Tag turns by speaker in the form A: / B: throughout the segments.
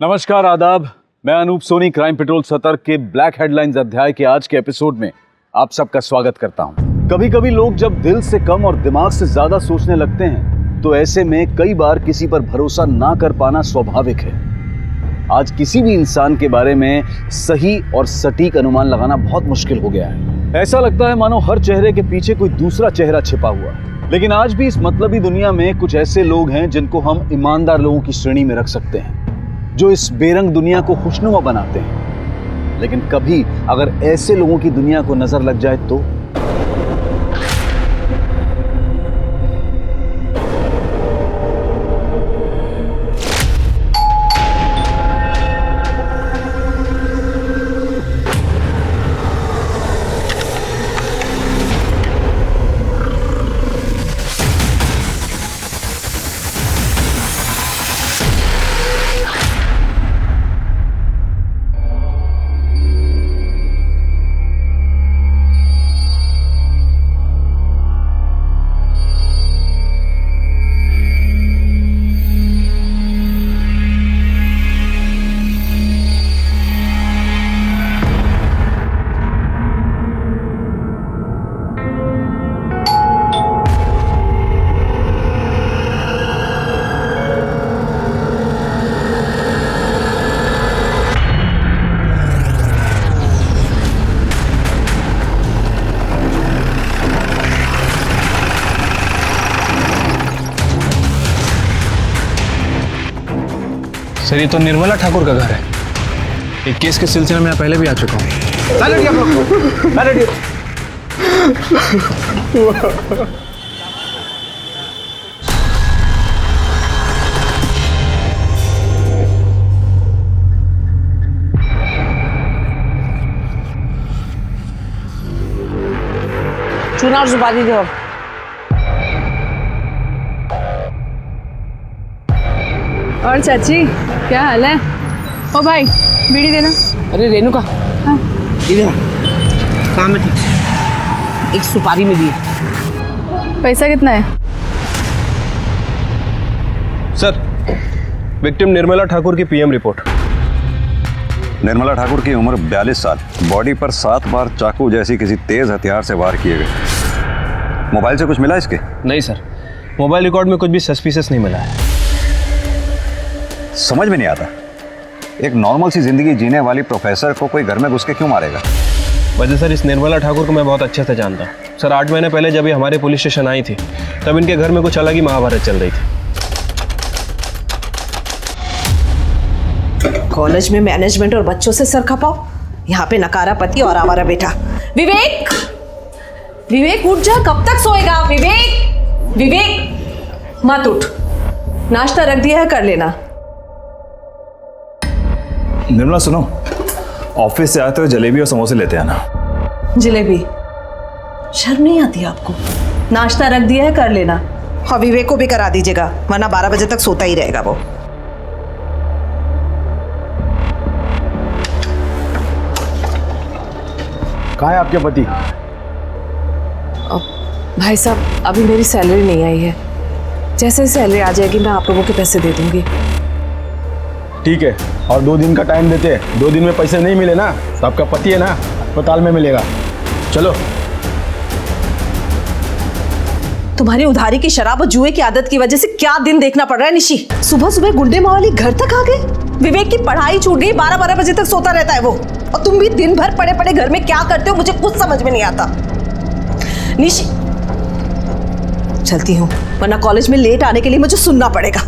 A: नमस्कार, आदाब। मैं अनूप सोनी क्राइम पेट्रोल सतर्क के ब्लैक हेडलाइंस अध्याय के आज के एपिसोड में आप सबका स्वागत करता हूं। कभी कभी लोग जब दिल से कम और दिमाग से ज्यादा सोचने लगते हैं तो ऐसे में कई बार किसी पर भरोसा ना कर पाना स्वाभाविक है। आज किसी भी इंसान के बारे में सही और सटीक अनुमान लगाना बहुत मुश्किल हो गया है। ऐसा लगता है मानो हर चेहरे के पीछे कोई दूसरा चेहरा छिपा हुआ है। लेकिन आज भी इस मतलबी दुनिया में कुछ ऐसे लोग हैं जिनको हम ईमानदार लोगों की श्रेणी में रख सकते हैं, जो इस बेरंग दुनिया को खुशनुमा बनाते हैं। लेकिन कभी अगर ऐसे लोगों की दुनिया को नजर लग जाए तो
B: सर, ये तो निर्मला ठाकुर का घर है। एक केस के सिलसिले में मैं पहले भी आ चुका हूँ।
C: चुनाव सुपारी दो।
D: और चाची, क्या हाल है? ओ भाई, बीड़ी देना।
C: अरे रेणुका,
D: हाँ।
C: इधर काम में थी, एक सुपारी में दी।
D: पैसा कितना है?
B: सर, विक्टिम निर्मला ठाकुर की पीएम रिपोर्ट।
E: निर्मला ठाकुर की उम्र 42 साल, बॉडी पर 7 बार चाकू जैसी किसी तेज हथियार से वार किए गए। मोबाइल से कुछ मिला इसके?
B: नहीं सर, मोबाइल रिकॉर्ड में कुछ भी सस्पिशियस नहीं मिला है।
E: समझ में नहीं आता, एक नॉर्मल सी जिंदगी जीने वाली प्रोफेसर को कोई घर में घुस के क्यों मारेगा?
B: वजह सर, इस निर्मला ठाकुर को मैं बहुत अच्छे से जानता हूँ। सर, 8 महीने पहले जब ये हमारे पुलिस स्टेशन आई थी तब इनके घर में कुछ अलग ही महाभारत चल रही थी।
C: कॉलेज में मैनेजमेंट और बच्चों से सर खपाओ, यहाँ पे नकारा पति और आवारा बेटा। विवेक, विवेक उठ जा, कब तक सोएगा? विवेक, विवेक मत उठ, नाश्ता रख दिया है, कर लेना।
F: निर्मला सुनो, ऑफिस से आते हुए जलेबी और समोसे लेते आना।
C: जलेबी? शर्म नहीं आती आपको? नाश्ता रख दिया है, कर लेना। और विवेक को भी करा दीजिएगा, वरना 12 बजे तक सोता ही रहेगा वो।
A: कहाँ है आपके पति?
C: भाई साहब, अभी मेरी सैलरी नहीं आई है, जैसे ही सैलरी आ जाएगी मैं आप लोगों के पैसे दे दूंगी।
G: ठीक है, और 2 दिन का टाइम देते हैं। 2 दिन में पैसे नहीं मिले ना तो आपका पति है ना अस्पताल में मिलेगा। चलो।
C: तुम्हारी उधारी की शराब और जुए की आदत की वजह से क्या दिन देखना पड़ रहा है निशी। सुबह सुबह गुंडे मावाली घर तक आ गए। विवेक की पढ़ाई छूट गई, 12-12 बजे तक सोता रहता है वो। और तुम भी दिन भर पड़े पड़े घर में क्या करते हो, मुझे कुछ समझ में नहीं आता। निशी, चलती हूँ, वरना कॉलेज में लेट आने के लिए मुझे सुनना पड़ेगा।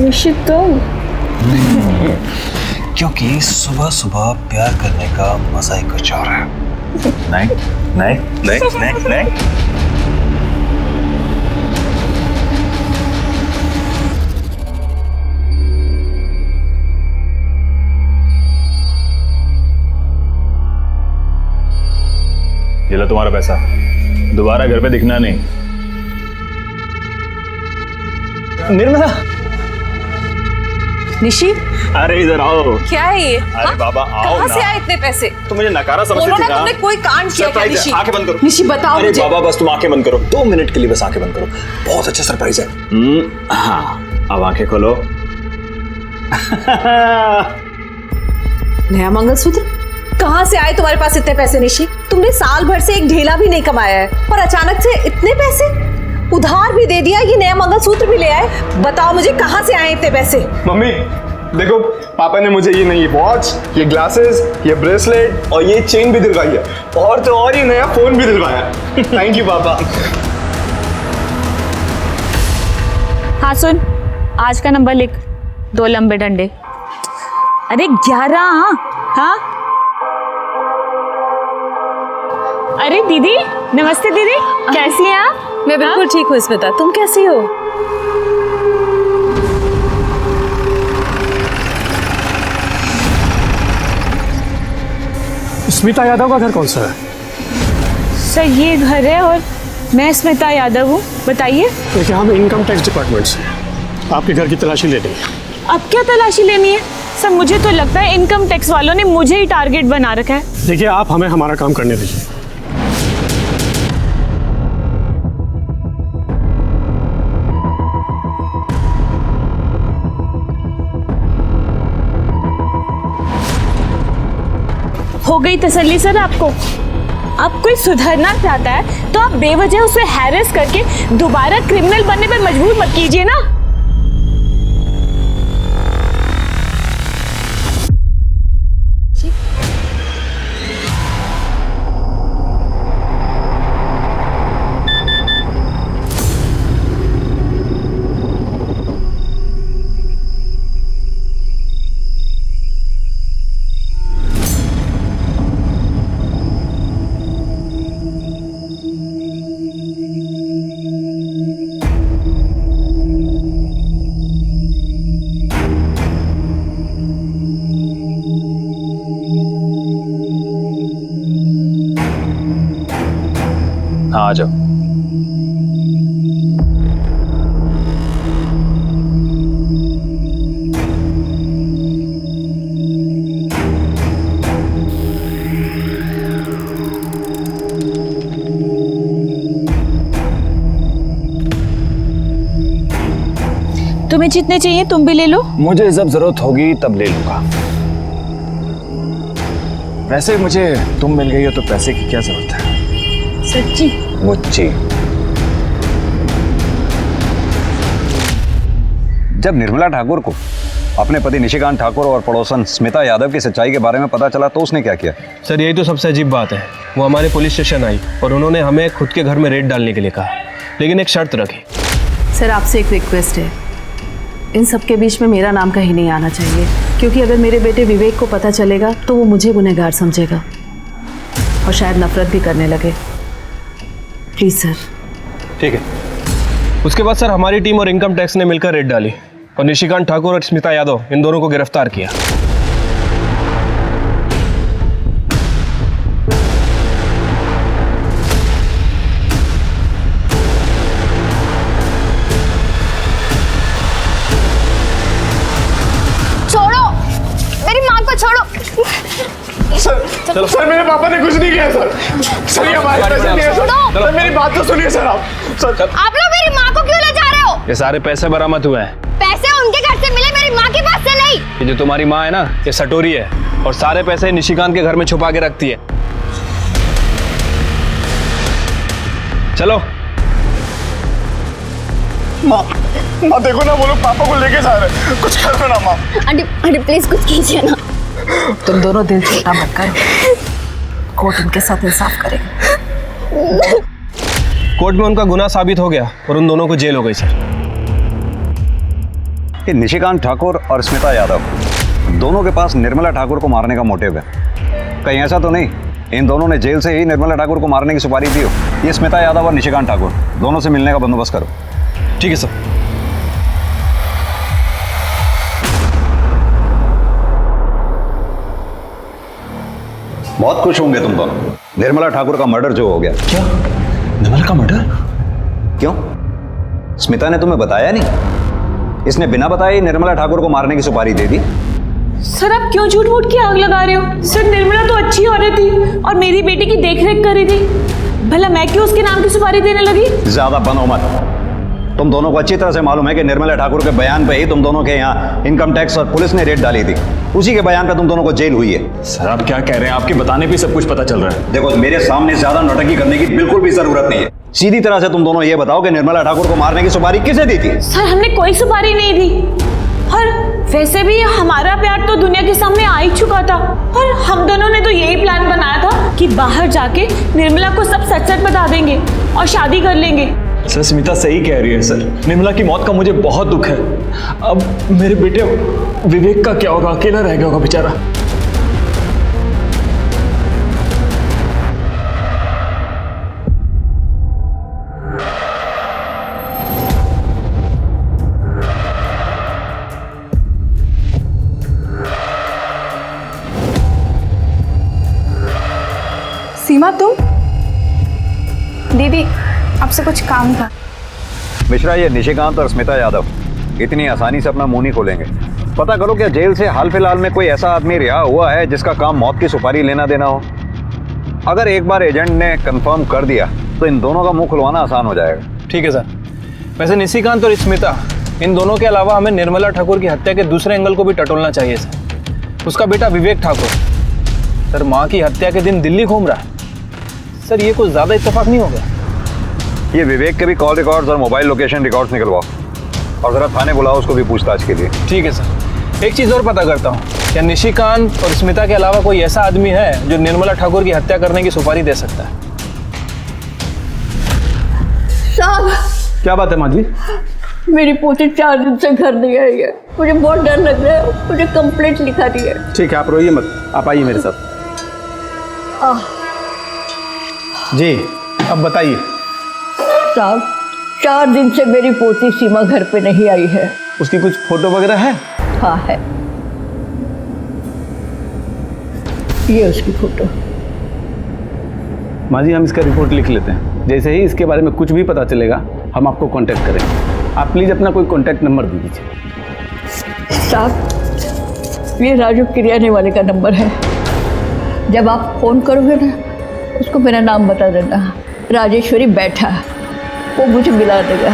D: निश्चित तो
E: क्योंकि सुबह सुबह प्यार करने का मजा ही कुछ और है। नहीं नहीं नहीं नहीं नहीं।
F: ये लो तुम्हारा पैसा, दोबारा घर पे दिखना नहीं।
B: निर्मला,
C: निशी,
F: अरे इधर आओ।
C: क्या है ये?
F: अरे बाबा आओ
C: कहाँ
F: ना।
C: से आए इतने पैसे?
F: तो मुझे नकारा समझती
C: बोलो
F: थी
C: ना, तुमने कोई कांड किया क्या? निशी,
F: आंखें बंद करो।
C: निशी बताओ
F: अरे
C: मुझे।
F: बाबा बस तुम आंखें बंद करो, 2 मिनट के लिए बस आंखें बंद करो। बहुत अच्छा सरप्राइज है। हाँ अब आंखें खोलो।
C: नया मंगलसूत्र? कहाँ से आए तुम्हारे पास इतने पैसे निशी? तुमने साल भर से एक ढेला भी नहीं कमाया है और अचानक से इतने पैसे? उधार भी दे दिया, ये नया मंगलसूत्र भी ले आए। बताओ मुझे कहाँ से आए इतने पैसे?
G: मम्मी देखो, पापा ने मुझे ये नई वॉच, ये ग्लासेस, ये ब्रेसलेट और ये चेन भी दिलवाई है, और तो और ये नया फोन भी दिलवाया। थैंक यू पापा।
D: हाँ सुन, आज का नंबर लिख, 2 लंबे डंडे। अरे 11। हाँ अरे दीदी, नमस्ते दीदी, कैसी हैं आप?
C: मैं बिल्कुल ठीक हूँ स्मिता, तुम कैसी हो?
H: स्मिता यादव का घर कौन सा है?
D: सर ये घर है और मैं स्मिता यादव हूँ। बताइए।
H: देखिए हम इनकम टैक्स डिपार्टमेंट से आपके घर की तलाशी ले लेंगे।
D: अब क्या तलाशी लेनी है? सर मुझे तो लगता है इनकम टैक्स वालों ने मुझे ही टारगेट बना रखा है।
H: देखिए आप हमें हमारा काम करने दीजिए।
D: हो गई तसल्ली सर आपको? अब कोई सुधरना चाहता है तो आप बेवजह उसे हैरेस करके दोबारा क्रिमिनल बनने पर मजबूर मत कीजिए ना।
F: हाँ आ जाओ।
D: तुम्हें जितने चाहिए तुम भी ले लो।
F: मुझे जब जरूरत होगी तब ले लूंगा। वैसे मुझे तुम मिल गई हो तो पैसे की क्या जरूरत है?
D: सच्ची?
E: मुझे जब निर्मला ठाकुर को अपने पति निशिकांत ठाकुर और पड़ोसन स्मिता यादव की सच्चाई के बारे में पता चला तो उसने क्या किया?
B: सर यही तो सबसे अजीब बात है। वो हमारे पुलिस स्टेशन आई और उन्होंने हमें खुद के घर में रेड डालने के लिए कहा, लेकिन एक शर्त रखी।
C: सर आपसे एक रिक्वेस्ट है, इन सब के बीच में मेरा नाम कहीं नहीं आना चाहिए, क्योंकि अगर मेरे बेटे विवेक को पता चलेगा तो वो मुझे गुनहगार समझेगा और शायद नफरत भी करने लगे। Please sir.
B: ठीक है। उसके बाद सर हमारी टीम और इनकम टैक्स ने मिलकर रेड डाली और निशिकांत ठाकुर और स्मिता यादव इन दोनों को गिरफ्तार किया।
D: छोड़ो मेरी माँ को, छोड़ो।
G: सर मेरे पापा ने कुछ नहीं किया सर। सर ये हमारे पैसे नहीं है सर। सर मेरी बात तो सुनिए सर आप। सर
I: आप लोग मेरी माँ को क्यों ले जा रहे हो?
B: ये सारे पैसे बरामद हुए हैं।
I: पैसे उनके घर से मिले, मेरी माँ के पास से नहीं।
B: ये जो तुम्हारी माँ है ना, ये सटोरी है और सारे पैसे निशिकांत के घर में छुपा के रखती है। चलो।
G: माँ देखो ना, वो लोग पापा को लेके जा रहे हैं, कुछ कर दो ना माँ।
I: आंटी प्लीज कुछ कीजिए ना।
C: तुम दोनों दिल छोटा मत करो, कोर्ट उनके साथ इंसाफ करेगा।
B: कोर्ट में उनका गुनाह साबित हो गया और उन दोनों को जेल हो गई सर।
E: कि निशिकांत ठाकुर और स्मिता यादव दोनों के पास निर्मला ठाकुर को मारने का मोटिव है। कहीं ऐसा तो नहीं इन दोनों ने जेल से ही निर्मला ठाकुर को मारने की सुपारी दी हो? ये स्मिता यादव और निशिकांत ठाकुर दोनों से मिलने का बंदोबस्त करो।
B: ठीक है सर।
E: बहुत खुश होंगे तुम दोनों। निर्मला ठाकुर का मर्डर जो हो गया।
F: क्या? निर्मला का मर्डर?
E: क्यों? स्मिता ने तुम्हें बताया नहीं? इसने बिना बताए ही निर्मला ठाकुर को मारने की सुपारी दे दी।
D: सर आप क्यों झूठ मूठ की आग लगा रहे हो? सर निर्मला तो अच्छी औरत थी और मेरी बेटी की देखरेख कर रही थी। भला मैं क्यों उसके नाम की सुपारी देने लगी?
E: ज्यादा बनो मत। तुम दोनों को अच्छी तरह से मालूम है कि निर्मला ठाकुर के बयान पे ही तुम दोनों के यहाँ इनकम टैक्स और पुलिस ने रेड डाली थी। उसी के बयान पे तुम दोनों को जेल हुई है।
F: सर आप क्या कह रहे हैं? आपके बताने पे सब कुछ पता चल रहा है।
E: देखो मेरे सामने ज्यादा नौटंकी करने की बिल्कुल भी जरूरत नहीं है। सीधी तरह से तुम दोनों ये बताओ कि निर्मला ठाकुर को मारने की सुपारी किसे दी थी?
D: सर हमने कोई सुपारी नहीं दी और वैसे भी हमारा प्यार तो दुनिया के सामने आ ही चुका था और हम दोनों ने तो यही प्लान बनाया था कि बाहर जाके निर्मला को सब सच सच बता देंगे और शादी कर लेंगे।
F: सर स्मिता सही कह रही है सर। निर्मला की मौत का मुझे बहुत दुख है। अब मेरे बेटे विवेक का क्या होगा? अकेला रह गया होगा बेचारा।
J: सीमा तुम? दीदी आपसे कुछ काम था।
E: मिश्रा ये निशिकांत और स्मिता यादव इतनी आसानी से अपना मुंह नहीं खोलेंगे। पता करो क्या जेल से हाल फिलहाल में कोई ऐसा आदमी रिहा हुआ है जिसका काम मौत की सुपारी लेना देना हो? अगर एक बार एजेंट ने कंफर्म कर दिया तो इन दोनों का मुंह खुलवाना आसान हो जाएगा।
B: ठीक है सर। वैसे निशिकांत और स्मिता इन दोनों के अलावा हमें निर्मला ठाकुर की हत्या के दूसरे एंगल को भी टटोलना चाहिए सर। उसका बेटा विवेक ठाकुर सर माँ की हत्या के दिन दिल्ली घूम रहा है। सर ये कुछ ज़्यादा इत्तेफाक नहीं हो गया?
E: ये विवेक के भी कॉल रिकॉर्ड्स और मोबाइल लोकेशन रिकॉर्ड्स निकलवाओ और जरा थाने बुलाओ उसको भी पूछताछ के लिए।
B: ठीक है सर। एक चीज़ और पता करता हूँ, क्या निशिकांत और स्मिता के अलावा कोई ऐसा आदमी है जो निर्मला ठाकुर की हत्या करने की सुपारी दे सकता है?
I: साहब
B: क्या बात है माँ जी?
I: मेरी पोती 4 दिन से घर नहीं आई है। मुझे बहुत डर लग रहा है। मुझे कंप्लेंट लिखा दी है।
B: ठीक है आप रोइए मत, आप आइए मेरे साथ। जी अब बताइए।
I: साहब 4 दिन से मेरी पोती सीमा घर पे नहीं आई है।
B: उसकी कुछ फोटो वगैरह है?
I: हाँ है, ये उसकी फोटो।
B: माँ जी हम इसका रिपोर्ट लिख लेते हैं। जैसे ही इसके बारे में कुछ भी पता चलेगा हम आपको कांटेक्ट करेंगे। आप प्लीज़ अपना कोई कांटेक्ट नंबर दे दीजिए।
I: साहब ये राजू किरियाने वाले का नंबर है। जब आप फ़ोन करोगे ना उसको मेरा नाम बता देना, राजेश्वरी बैठा, वो मुझे मिला देगा।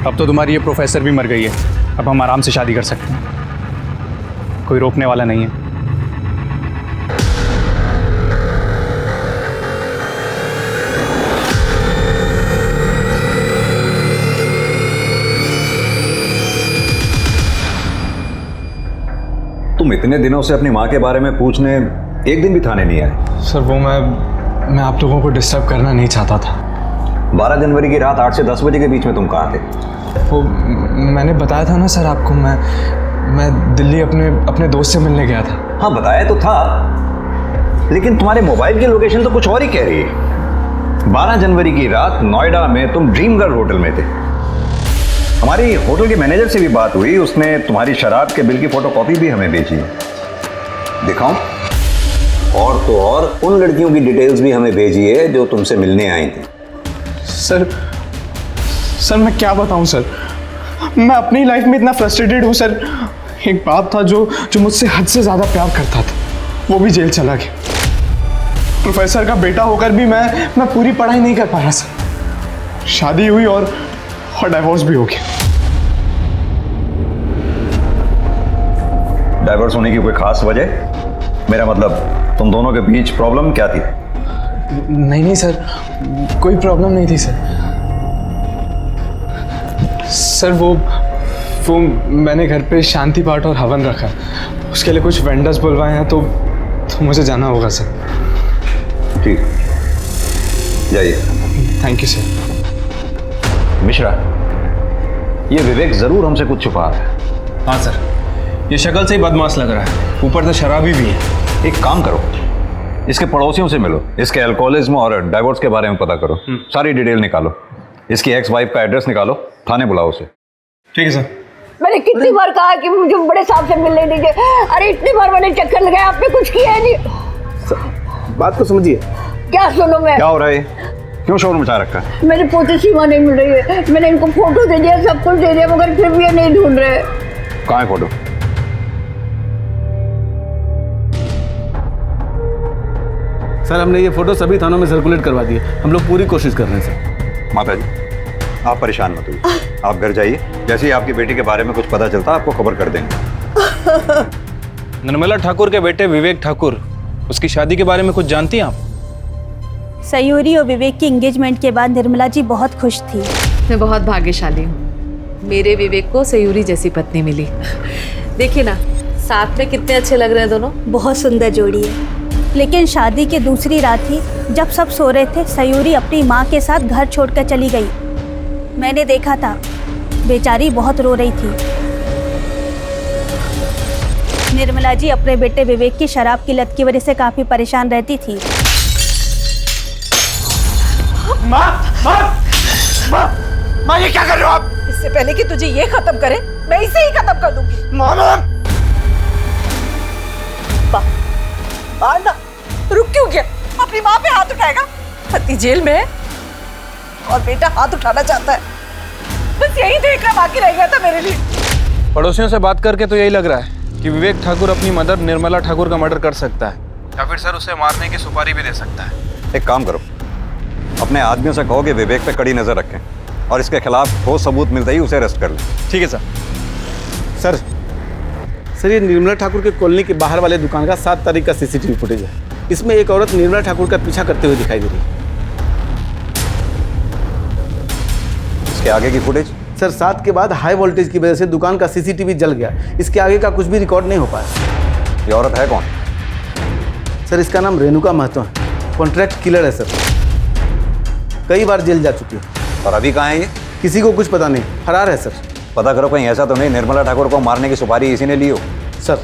H: अब तो तुम्हारी ये प्रोफेसर भी मर गई है। अब हम आराम से शादी कर सकते हैं, कोई रोकने वाला नहीं है।
E: तुम इतने दिनों से अपनी माँ के बारे में पूछने एक दिन भी थाने नहीं आए?
F: सर वो मैं आप लोगों को डिस्टर्ब करना नहीं चाहता था।
E: 12 जनवरी की रात 8 से 10 बजे के बीच में तुम कहाँ थे?
F: वो मैंने बताया था ना सर आपको, मैं दिल्ली अपने दोस्त से मिलने गया था।
E: हाँ बताया तो था, लेकिन तुम्हारे मोबाइल की लोकेशन तो कुछ और ही कह रही है। 12 जनवरी की रात नोएडा में तुम ड्रीम गर्ल होटल में थे। हमारी होटल के मैनेजर से भी बात हुई, उसने तुम्हारी शराब के बिल की फोटोकॉपी भी हमें भेजी है। दिखाऊं? और तो और उन लड़कियों की डिटेल्स भी हमें भेजी है जो तुमसे मिलने आई थी।
G: सर मैं क्या बताऊं सर, मैं अपनी लाइफ में इतना फ्रस्ट्रेटेड हूं सर। एक बाप था जो मुझसे हद से ज़्यादा प्यार करता था, वो भी जेल चला गया। प्रोफेसर का बेटा होकर भी मैं पूरी पढ़ाई नहीं कर पा रहा सर। शादी हुई और डाइवोर्स भी हो गया।
E: डाइवोर्स होने की कोई खास वजह? मेरा मतलब तुम दोनों के बीच प्रॉब्लम क्या थी?
F: नहीं सर, कोई प्रॉब्लम नहीं थी सर। सर वो मैंने घर पे शांति पाठ और हवन रखा, उसके लिए कुछ वेंडर्स बुलवाए हैं, तो मुझे जाना होगा सर।
E: ठीक, जाइए।
G: Thank you sir.
E: मिश्रा, ये विवेक जरूर हमसे कुछ छुपा रहा है।
B: हाँ सर, ये शक्ल से ही बदमाश लग रहा है, ऊपर से शराबी भी है।
E: एक काम करो, इसके पड़ोसियों से मिलो, इसके अल्कोहलिज्म और डाइवोर्स के बारे में पता करो, सारी डिटेल निकालो, इसकी एक्स वाइफ का एड्रेस निकालो, थाने बुलाओ उसे।
B: ठीक है सर।
I: मैंने कितनी बार कहा कि मुझे बड़े साहब से मिलने दीजिए। अरे इतनी बार मैंने चक्कर लगाया, आपने कुछ किया है नहीं।
G: बात को समझिए।
I: क्या सुनो मैं?
E: क्या हो रहा है? क्यों शोर मचा रखा है?
I: मेरी पोती सीमा नहीं मिल रही है। मैंने इनको फोटो दे दिया, सब कुछ दे दिया, मगर फिर भी ये नहीं ढूंढ रहे।
E: कहाँ है फोटो?
K: सर हमने ये फोटो सभी थानों में सर्कुलेट करवा दिए, हम लोग पूरी कोशिश कर रहे हैं सर।
E: माता जी, आप परेशान मत होइए, आप घर जाइए, जैसे ही आपकी बेटी के बारे में कुछ पता चलता आपको खबर कर देंगे।
B: निर्मला ठाकुर के बेटे विवेक ठाकुर, उसकी शादी के बारे में कुछ जानती हैं आप?
L: सयूरी और विवेक की एंगेजमेंट के बाद निर्मला जी बहुत खुश थी।
M: मैं बहुत भाग्यशाली हूँ, मेरे विवेक को सयूरी जैसी पत्नी मिली। देखिए ना, साथ में कितने अच्छे लग रहे हैं दोनों।
L: बहुत सुंदर जोड़ी है। लेकिन शादी की दूसरी रात ही जब सब सो रहे थे, सयूरी अपनी माँ के साथ घर छोड़कर चली गई। मैंने देखा था, बेचारी बहुत रो रही थी। निर्मला जी अपने बेटे विवेक की शराब की लत की वजह से काफी परेशान रहती थी।
G: माँ, माँ, माँ, माँ ये क्या कर रहे हो आप?
C: इससे पहले कि तुझे ये खत्म करे, मैं इसे ही खत्म कर दूंगी।
G: मामा!
C: ना, रुक क्यों गया? अपनी माँ पे हाथ उठाएगा? पति जेल में है और बेटा हाथ उठाना चाहता है। बस यही देखना बाकी रह गया था मेरे लिए।
B: पड़ोसियों से बात करके तो यही लग रहा है कि विवेक ठाकुर अपनी मदर निर्मला ठाकुर का मर्डर कर सकता है, या फिर सर उसे मारने की सुपारी भी दे सकता है।
E: एक काम करो, अपने आदमियों से कहो कि विवेक पे कड़ी नजर रखें और इसके खिलाफ ठोस सबूत मिलते ही उसे अरेस्ट कर लें।
B: ठीक है सर।
K: सर ये निर्मला ठाकुर के कॉलोनी के बाहर वाले दुकान का 7 तारीख का सीसीटीवी फुटेज है। इसमें एक औरत निर्मला ठाकुर का पीछा करते हुए दिखाई दे रही है।
E: इसके आगे की फुटेज?
K: सर 7 के बाद हाई वोल्टेज की वजह से दुकान का सीसीटीवी जल गया, इसके आगे का कुछ भी रिकॉर्ड नहीं हो पाया।
E: ये औरत है कौन?
K: सर इसका नाम रेणुका महतो है, कॉन्ट्रैक्ट किलर है सर, कई बार जेल जा चुकी है।
E: और अभी कहाँ है ये?
K: किसी को कुछ पता नहीं, फरार है सर।
E: पता करो कहीं ऐसा तो नहीं निर्मला ठाकुर को मारने की सुपारी इसी ने ली हो।
K: सर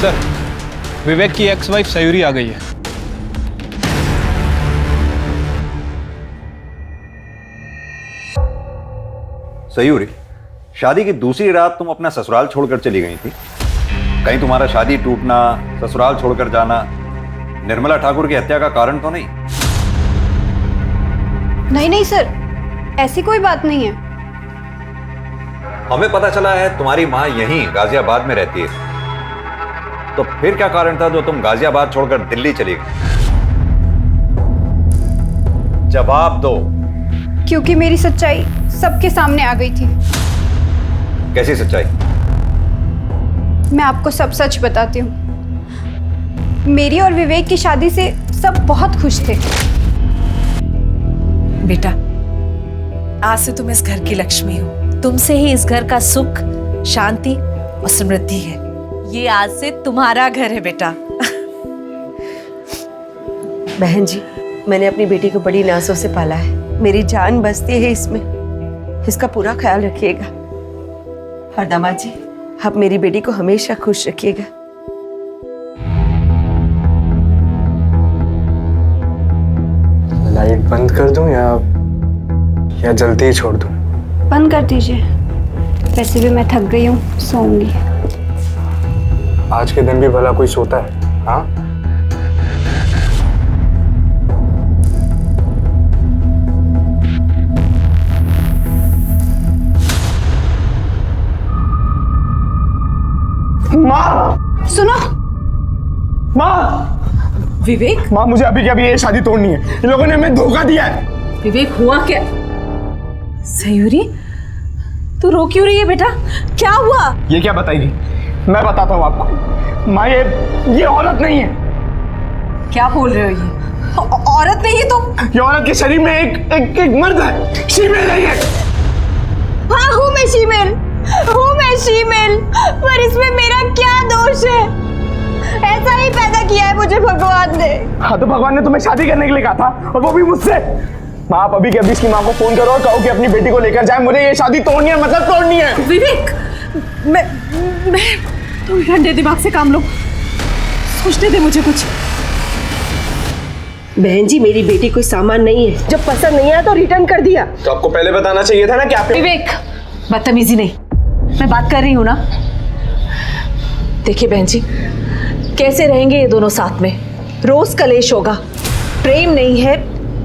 B: सर विवेक की एक्स वाइफ सयूरी आ गई है।
E: सयूरी, शादी की दूसरी रात तुम अपना ससुराल छोड़कर चली गई थी। कहीं तुम्हारा शादी टूटना, ससुराल छोड़कर जाना निर्मला ठाकुर की हत्या का कारण तो नहीं?
J: नहीं सर, ऐसी कोई बात नहीं है।
E: हमें पता चला है तुम्हारी मां यहीं गाजियाबाद में रहती है, तो फिर क्या कारण था जो तुम गाजियाबाद छोड़कर दिल्ली चली गई? जवाब दो।
J: क्योंकि मेरी सच्चाई सबके सामने आ गई थी।
E: कैसी सच्चाई?
J: मैं आपको सब सच बताती हूँ। मेरी और विवेक की शादी से सब बहुत खुश थे।
C: बेटा, आज से तुम इस घर की लक्ष्मी हो। तुमसे ही इस घर का सुख, शांति और समृद्धि है। ये आज से तुम्हारा घर है बेटा।
M: बहन जी, मैंने अपनी बेटी को बड़ी नाजों से पाला है, मेरी जान बसती है इसमें, इसका पूरा ख्याल रखिएगा। और दामाद जी, आप मेरी बेटी को हमेशा खुश रखिएगा।
G: लाइट बंद कर दूं या जल्दी ही छोड़ दूं?
J: बंद कर दीजिए, वैसे भी मैं थक गई हूँ, सोऊंगी।
G: आज के दिन भी भला कोई सोता है? हाँ, माँ!
J: सुनो,
G: माँ!
C: विवेक,
G: माँ मुझे अभी ये शादी तोड़नी है। इन लोगों ने हमें धोखा दिया है।
C: विवेक हुआ क्या? सयूरी, तू रो क्यों रही है बेटा? क्या हुआ?
G: ये क्या बताएगी? मैं बताता हूँ आपको। माँ ये औरत नहीं है।
C: क्या बोल रहे हो? ये औरत नहीं है तो?
G: ये औरत के शरीर में एक मर्द है। शीमेल नहीं है।
I: हाँ हूँ मैं शीमेल,
J: हूँ मैं शीमेल, पर इसमें मेरा क्या दोष है? ऐसा ही पैदा किया है मुझे भगवान ने।
G: हाँ तो भगवान ने तुम्हें शादी करने के लिए कहा था, और वो भी मुझसे। आप अभी के अभी इसकी माँ को फोन करो और कहो कि अपनी बेटी को लेकर जाए, मुझे ये शादी तोड़नी है, मतलब तोड़नी है।
C: विवेक, मैं तुम ठंडे दिमाग से काम लो, सोचने दे मुझे कुछ।
M: बहन जी, मेरी बेटी कोई सामान नहीं है, जब पसंद नहीं आया तो रिटर्न कर दिया।
G: तो आपको पहले बताना चाहिए था ना कि आप।
C: विवेक, बदतमीजी नहीं, मैं बात कर रही हूँ ना। देखिए बहन जी, कैसे रहेंगे ये दोनों साथ में? रोज कलेश होगा, प्रेम नहीं है,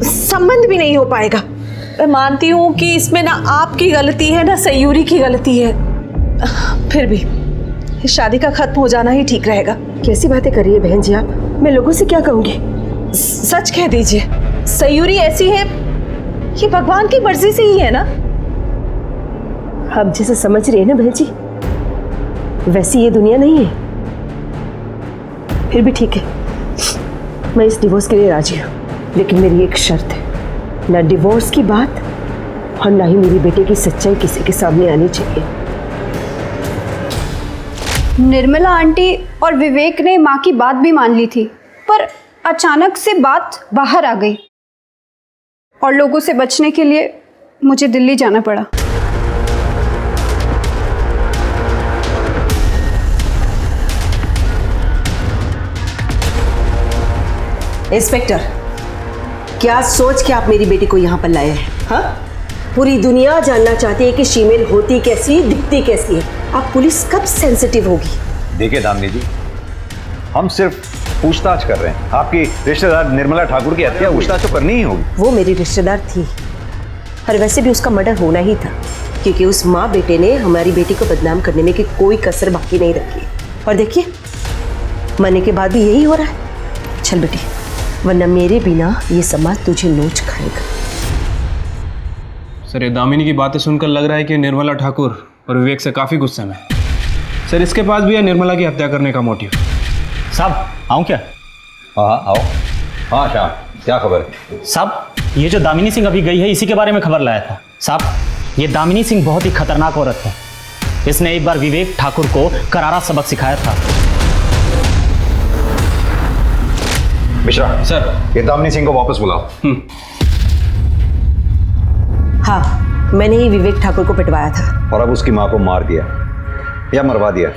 C: संबंध भी नहीं हो पाएगा। मैं मानती हूँ कि इसमें ना आपकी गलती है ना सयूरी की गलती है, फिर भी इस शादी का खत्म हो जाना ही ठीक रहेगा।
M: कैसी बातें कर रही है बहन जी आप? मैं लोगों से क्या कहूँगी?
C: सच कह दीजिए, सयूरी ऐसी है, ये भगवान की मर्जी से ही है ना।
M: आप जैसे समझ रही है ना बहन जी, वैसी ये दुनिया नहीं है। फिर भी ठीक है, मैं इस डिवोर्स के लिए राजी हूँ, लेकिन मेरी एक शर्त है, ना डिवोर्स की बात और ना ही मेरी बेटे की सच्चाई किसी के सामने आनी चाहिए।
J: निर्मला आंटी और विवेक ने माँ की बात भी मान ली थी, पर अचानक से बात बाहर आ गई और लोगों से बचने के लिए मुझे दिल्ली जाना पड़ा।
M: इंस्पेक्टर, क्या सोच के आप मेरी बेटी को यहाँ पर लाए हैं? हाँ, पूरी दुनिया जानना चाहती है कि शीमेल होती कैसी, दिखती कैसी है। आप पुलिस कब सेंसिटिव होगी?
E: देखिए दामिनी जी, हम सिर्फ पूछताछ कर रहे हैं। आपकी रिश्तेदार निर्मला ठाकुर की हत्या पूछताछ तो करनी ही होगी।
M: वो मेरी रिश्तेदार थी, और वैसे भी उसका मर्डर होना ही था, क्योंकि उस माँ बेटे ने हमारी बेटी को बदनाम करने में की कोई कसर बाकी नहीं रखी। और देखिए, मरने के बाद भी यही हो रहा है। चल बेटी, वरना मेरे बिना ये समाज तुझे नोच खाएगा।
B: सर, ये दामिनी की बातें सुनकर लग रहा है कि निर्मला ठाकुर और विवेक से काफ़ी गुस्से में है। सर, इसके पास भी है निर्मला की हत्या करने का मोटिव।
H: साहब, आऊँ क्या?
E: हाँ आओ। हाँ श्याम, क्या खबर है?
H: साहब, ये जो दामिनी सिंह अभी गई है, इसी के बारे में खबर लाया था। साहब, ये दामिनी सिंह बहुत ही खतरनाक औरत है। इसने एक बार विवेक ठाकुर को करारा सबक सिखाया था।
E: मिश्रा
B: सर,
E: ये दामिनी सिंह को वापस बुलाओ।
M: हाँ, मैंने ही विवेक ठाकुर को पिटवाया था।
E: और अब उसकी माँ को मार दिया या मरवा दिया,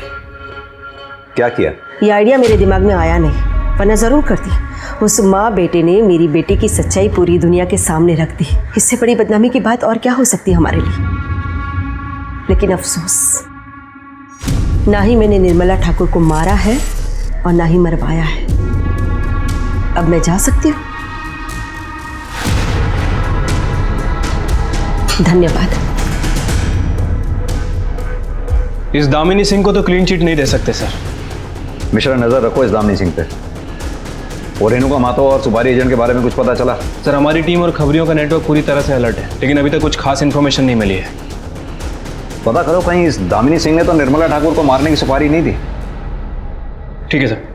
E: क्या किया?
M: ये आइडिया मेरे दिमाग में आया नहीं, वरना जरूर करती। उस माँ बेटे ने मेरी बेटी की सच्चाई पूरी दुनिया के सामने रख दी। इससे बड़ी बदनामी की बात और क्या हो सकती है हमारे लिए? लेकिन अफसोस, ना ही मैंने निर्मला ठाकुर को मारा है और ना ही मरवाया है। अब मैं जा सकती हूँ। धन्यवाद।
B: इस दामिनी सिंह को तो क्लीन चिट नहीं दे सकते सर।
E: मिश्रा, नजर रखो इस दामिनी सिंह पे। और रेणुका मातो और सुपारी एजेंट के बारे में कुछ पता चला?
B: सर, हमारी टीम और खबरियों का नेटवर्क पूरी तरह से अलर्ट है, लेकिन अभी तक कुछ खास इन्फॉर्मेशन नहीं मिली है।
E: पता करो, कहीं इस दामिनी सिंह ने तो निर्मला ठाकुर को मारने की सुपारी नहीं दी।
B: ठीक है सर।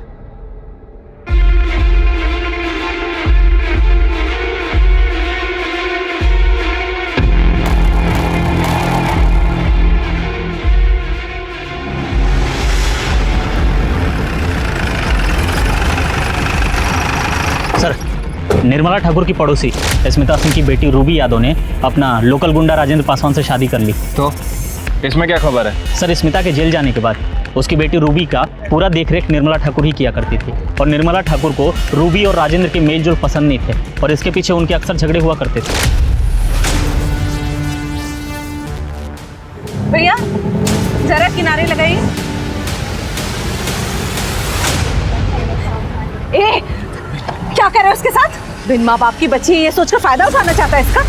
H: सर, निर्मला ठाकुर की पड़ोसी स्मिता सिंह की बेटी रूबी यादव ने अपना लोकल गुंडा राजेंद्र पासवान से शादी कर ली।
B: तो इसमें क्या खबर है?
H: सर, स्मिता के जेल जाने के बाद उसकी बेटी रूबी का पूरा देखरेख निर्मला ठाकुर ही किया करती थी, और निर्मला ठाकुर को रूबी और राजेंद्र के मेल जोल पसंद नहीं थे, और इसके पीछे उनके अक्सर झगड़े हुआ करते थे।
C: भैया, जरा किनारे लगाइए। ए, क्या कर रहे हो उसके साथ? बिन माँ बाप की बच्ची ये सोचकर फायदा उठाना चाहता है इसका।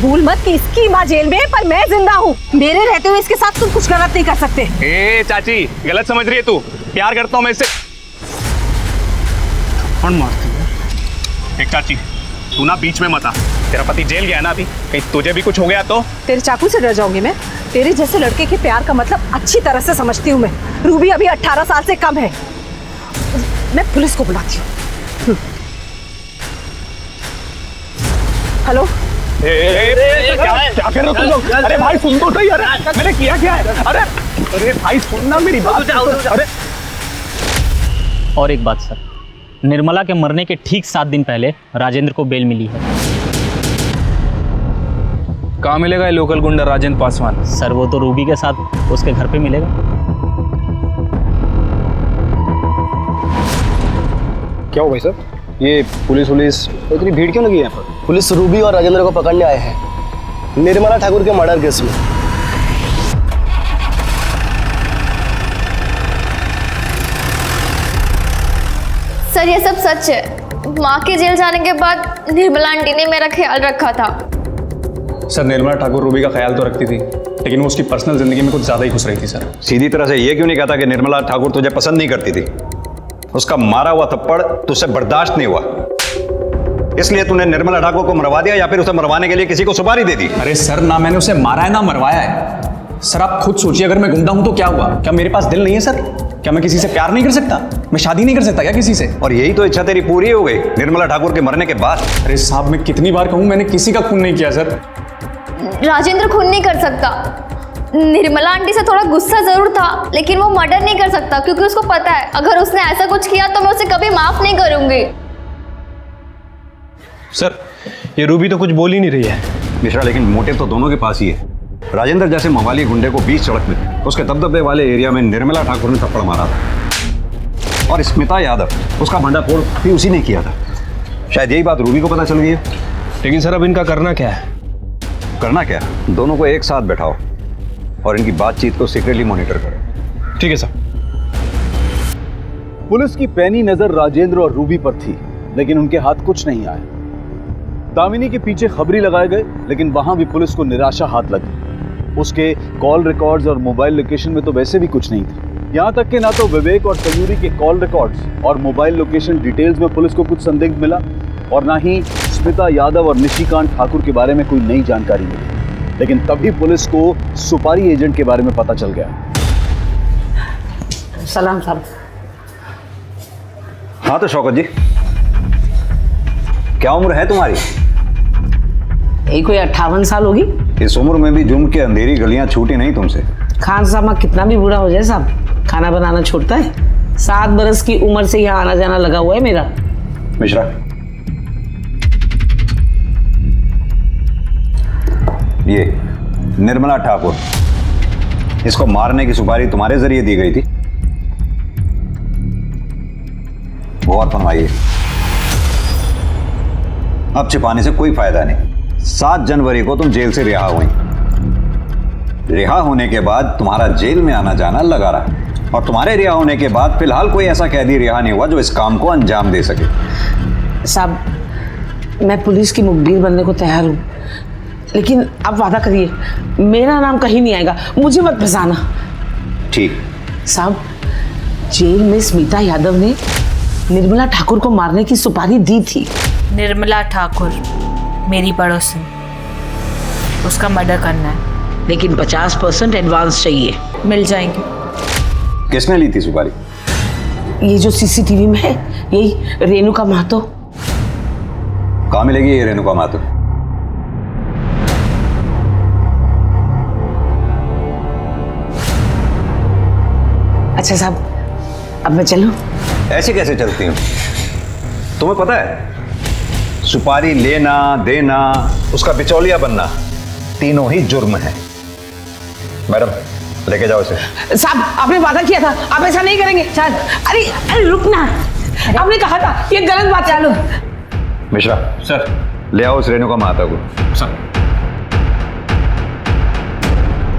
C: भूल मत कि इसकी माँ जेल में, पर मैं जिंदा हूँ। मेरे रहते हुए इसके साथ तुम कुछ गलत नहीं कर सकते।
F: ए चाची, गलत समझ रही है तू। प्यार करता हूँ मैं इससे। कौन मारती है? एक चाची, तू ना बीच में मत आ। तेरा पति जेल गया ना अभी, कहीं तुझे भी कुछ हो गया तो?
C: तेरे चाकू से डर जाऊंगी मैं? तेरे जैसे लड़के के प्यार का मतलब अच्छी तरह से समझती हूँ मैं। रूबी अभी 18 साल से कम है। मैं पुलिस को बुलाती हूँ। हेलो,
G: क्या कर रहे हो तुम लोग? अरे भाई सुन तो सही, अरे मैंने किया क्या है? अरे भाई सुनना मेरी बात। अरे
H: और एक बात सर, निर्मला के मरने के ठीक 7 दिन पहले राजेंद्र को बेल मिली है।
B: कहाँ मिलेगा ये लोकल गुंडा राजेंद्र पासवान?
H: सर वो तो रूबी के साथ उसके घर पे मिलेगा।
G: क्या हो भाई साहब, ये पुलिस इतनी भीड़ क्यों लगी है यहाँ पर?
N: पुलिस रूबी और राजेंद्र को पकड़ने आए हैं निर्मला ठाकुर के मर्डर केस में।
O: सर ये सब सच है। माँ के जेल जाने के बाद निर्मला आंटी ने मेरा ख्याल रखा था।
F: सर निर्मला ठाकुर रूबी का ख्याल तो रखती थी, लेकिन वो उसकी पर्सनल जिंदगी में कुछ ज्यादा ही घुस रही थी सर।
E: सीधी तरह से ये क्यों नहीं कहता कि निर्मला ठाकुर तुझे पसंद नहीं करती थी? उसका मारा हुआ थप्पड़ तुझसे बर्दाश्त नहीं हुआ, इसलिए तूने निर्मला ठाकुर को मरवा दिया, या फिर उसे मरवाने के लिए किसी को सुपारी दे दी?
F: अरे सर, ना मैंने उसे मारा है ना मरवाया है। सर आप खुद सोचिए, अगर मैं गुंडा हूं तो क्या हुआ? क्या मेरे पास दिल नहीं है सर? क्या मैं किसी से प्यार नहीं कर सकता? मैं शादी नहीं कर सकता क्या किसी से?
E: और यही तो इच्छा तेरी पूरी हो गई निर्मला ठाकुर के मरने के बाद?
F: अरे साहब, मैं कितनी बार कहूं, मैंने किसी का खून नहीं किया सर।
O: राजेंद्र खून नहीं कर सकता। निर्मला आंटी से थोड़ा गुस्सा जरूर था, लेकिन वो मर्डर नहीं कर सकता, क्योंकि उसको पता है अगर उसने ऐसा कुछ किया तो मैं उसे कभी माफ नहीं करूंगी।
B: सर ये रूबी तो कुछ बोल ही नहीं रही है।
E: मिश्रा, लेकिन मोटिव तो दोनों के पास ही है। राजेंद्र जैसे मवाली गुंडे को बीच सड़क में उसके दबदबे वाले एरिया में निर्मला ठाकुर ने थप्पड़ मारा था, और स्मिता यादव उसका भंडाफोड़ भी उसी ने किया था। शायद यही बात रूबी को पता चल गई है।
B: लेकिन सर अब इनका करना क्या है?
E: करना क्या? दोनों को एक साथ बैठाओ और इनकी बातचीत को सीक्रेटली मॉनिटर करो।
B: ठीक है सर।
A: पुलिस की पैनी नजर राजेंद्र और रूबी पर थी, लेकिन उनके हाथ कुछ नहीं आया। दामिनी के पीछे खबरी लगाए गए, लेकिन वहां भी पुलिस को निराशा हाथ लगी। उसके कॉल रिकॉर्ड्स और मोबाइल लोकेशन में तो वैसे भी कुछ नहीं था। यहां तक कि ना तो विवेक और सयूरी के कॉल रिकॉर्ड्स और मोबाइल लोकेशन डिटेल्स में पुलिस को कुछ संदिग्ध मिला, और ना ही स्मिता यादव और निशिकांत ठाकुर के बारे में कोई नई जानकारी मिली। लेकिन तभी पुलिस को सुपारी एजेंट के बारे में पता चल गया।
C: सलाम साहब।
E: हाँ तो शौकत जी, क्या उम्र है तुम्हारी?
P: यही कोई 58 साल होगी।
E: इस उम्र में भी जुर्म की अंधेरी गलियां छूटी नहीं तुमसे।
P: खान साहब कितना भी बूढ़ा हो जाए साहब, खाना बनाना छोड़ता है। 7 बरस की उम्र से यहाँ आना जाना लगा हुआ है मेरा।
E: मिश्रा, ये निर्मला ठाकुर, इसको मारने की सुपारी तुम्हारे जरिए दी गई थी? गौर फरमाइए, अब छिपाने से कोई फायदा नहीं। 7 जनवरी को तुम जेल से रिहा हुई। रिहा होने के बाद तुम्हारा जेल में आना जाना लगा रहा, और तुम्हारे रिहा होने के बाद फिलहाल कोई ऐसा कैदी रिहा नहीं हुआ जो इस काम को अंजाम दे सके।
P: साहब, मैं पुलिस की मुखबिर बनने को तैयार हूँ, लेकिन आप वादा करिए मेरा नाम कहीं नहीं आएगा, मुझे मत फंसाना।
E: ठीक।
P: साहब, जेल में स्मिता यादव ने निर्मला ठाकुर को मारने की सुपारी दी थी।
D: निर्मला ठाकुर मेरी पड़ोसन, उसका मर्डर करना है,
P: लेकिन 50% एडवांस चाहिए।
D: मिल जाएंगे।
E: किसने ली थी सुपारी?
P: ये जो सीसीटीवी में है, यही रेणुका महतो।
E: कहाँ मिलेगी ये रेणुका महतो?
P: अच्छा साहब, अब मैं चलूं?
E: ऐसे कैसे चलती हूँ? तुम्हें पता है सुपारी लेना देना, उसका बिचौलिया बनना, तीनों ही जुर्म है। मैडम लेके जाओ इसे।
P: साहब, आपने वादा किया था, आप ऐसा नहीं करेंगे। शायद अरे रुकना, आपने कहा था, ये गलत बात। चलो
E: मिश्रा सर, ले आओ इस रेणुका महतो को। सर।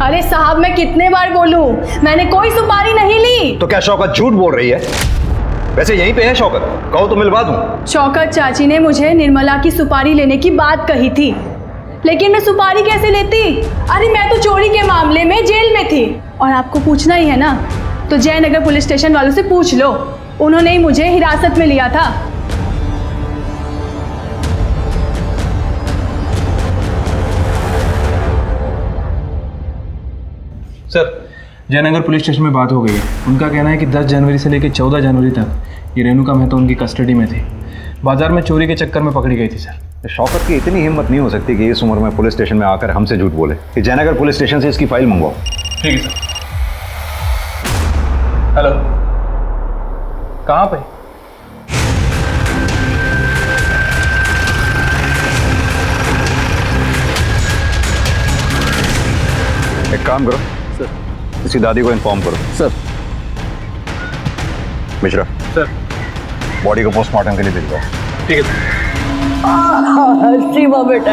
Q: अरे साहब, मैं कितने बार बोलूं, मैंने कोई सुपारी नहीं ली।
E: तो क्या शौकत झूठ बोल रही है? वैसे यहीं पे है शौकत, कहो तो मिलवा दूं।
Q: शौकत चाची ने मुझे निर्मला की सुपारी लेने की बात कही थी, लेकिन मैं सुपारी कैसे लेती? अरे मैं तो चोरी के मामले में जेल में थी, और आपको पूछना ही है ना, तो जयनगर पुलिस स्टेशन वालों से पूछ लो, उन्होंने ही मुझे हिरासत में लिया था।
B: सर, जयनगर पुलिस स्टेशन में बात हो गई है। उनका कहना है कि 10 जनवरी से लेकर 14 जनवरी तक ये रेणुका महतो उनकी कस्टडी में थी। बाजार में चोरी के चक्कर में पकड़ी गई थी सर।
E: शौकत की इतनी हिम्मत नहीं हो सकती कि इस उम्र में पुलिस स्टेशन में आकर हमसे झूठ बोले कि जयनगर पुलिस स्टेशन से इसकी फाइल मंगवाओ।
B: ठीक है सर। हेलो, कहाँ पे?
E: एक काम करो सर, इसी दादी को इन्फॉर्म करो।
K: सर।
E: मिश्रा
B: सर,
E: बॉडी को पोस्टमार्टम के लिए भेज दो।
B: ठीक है
I: सीमा बेटा।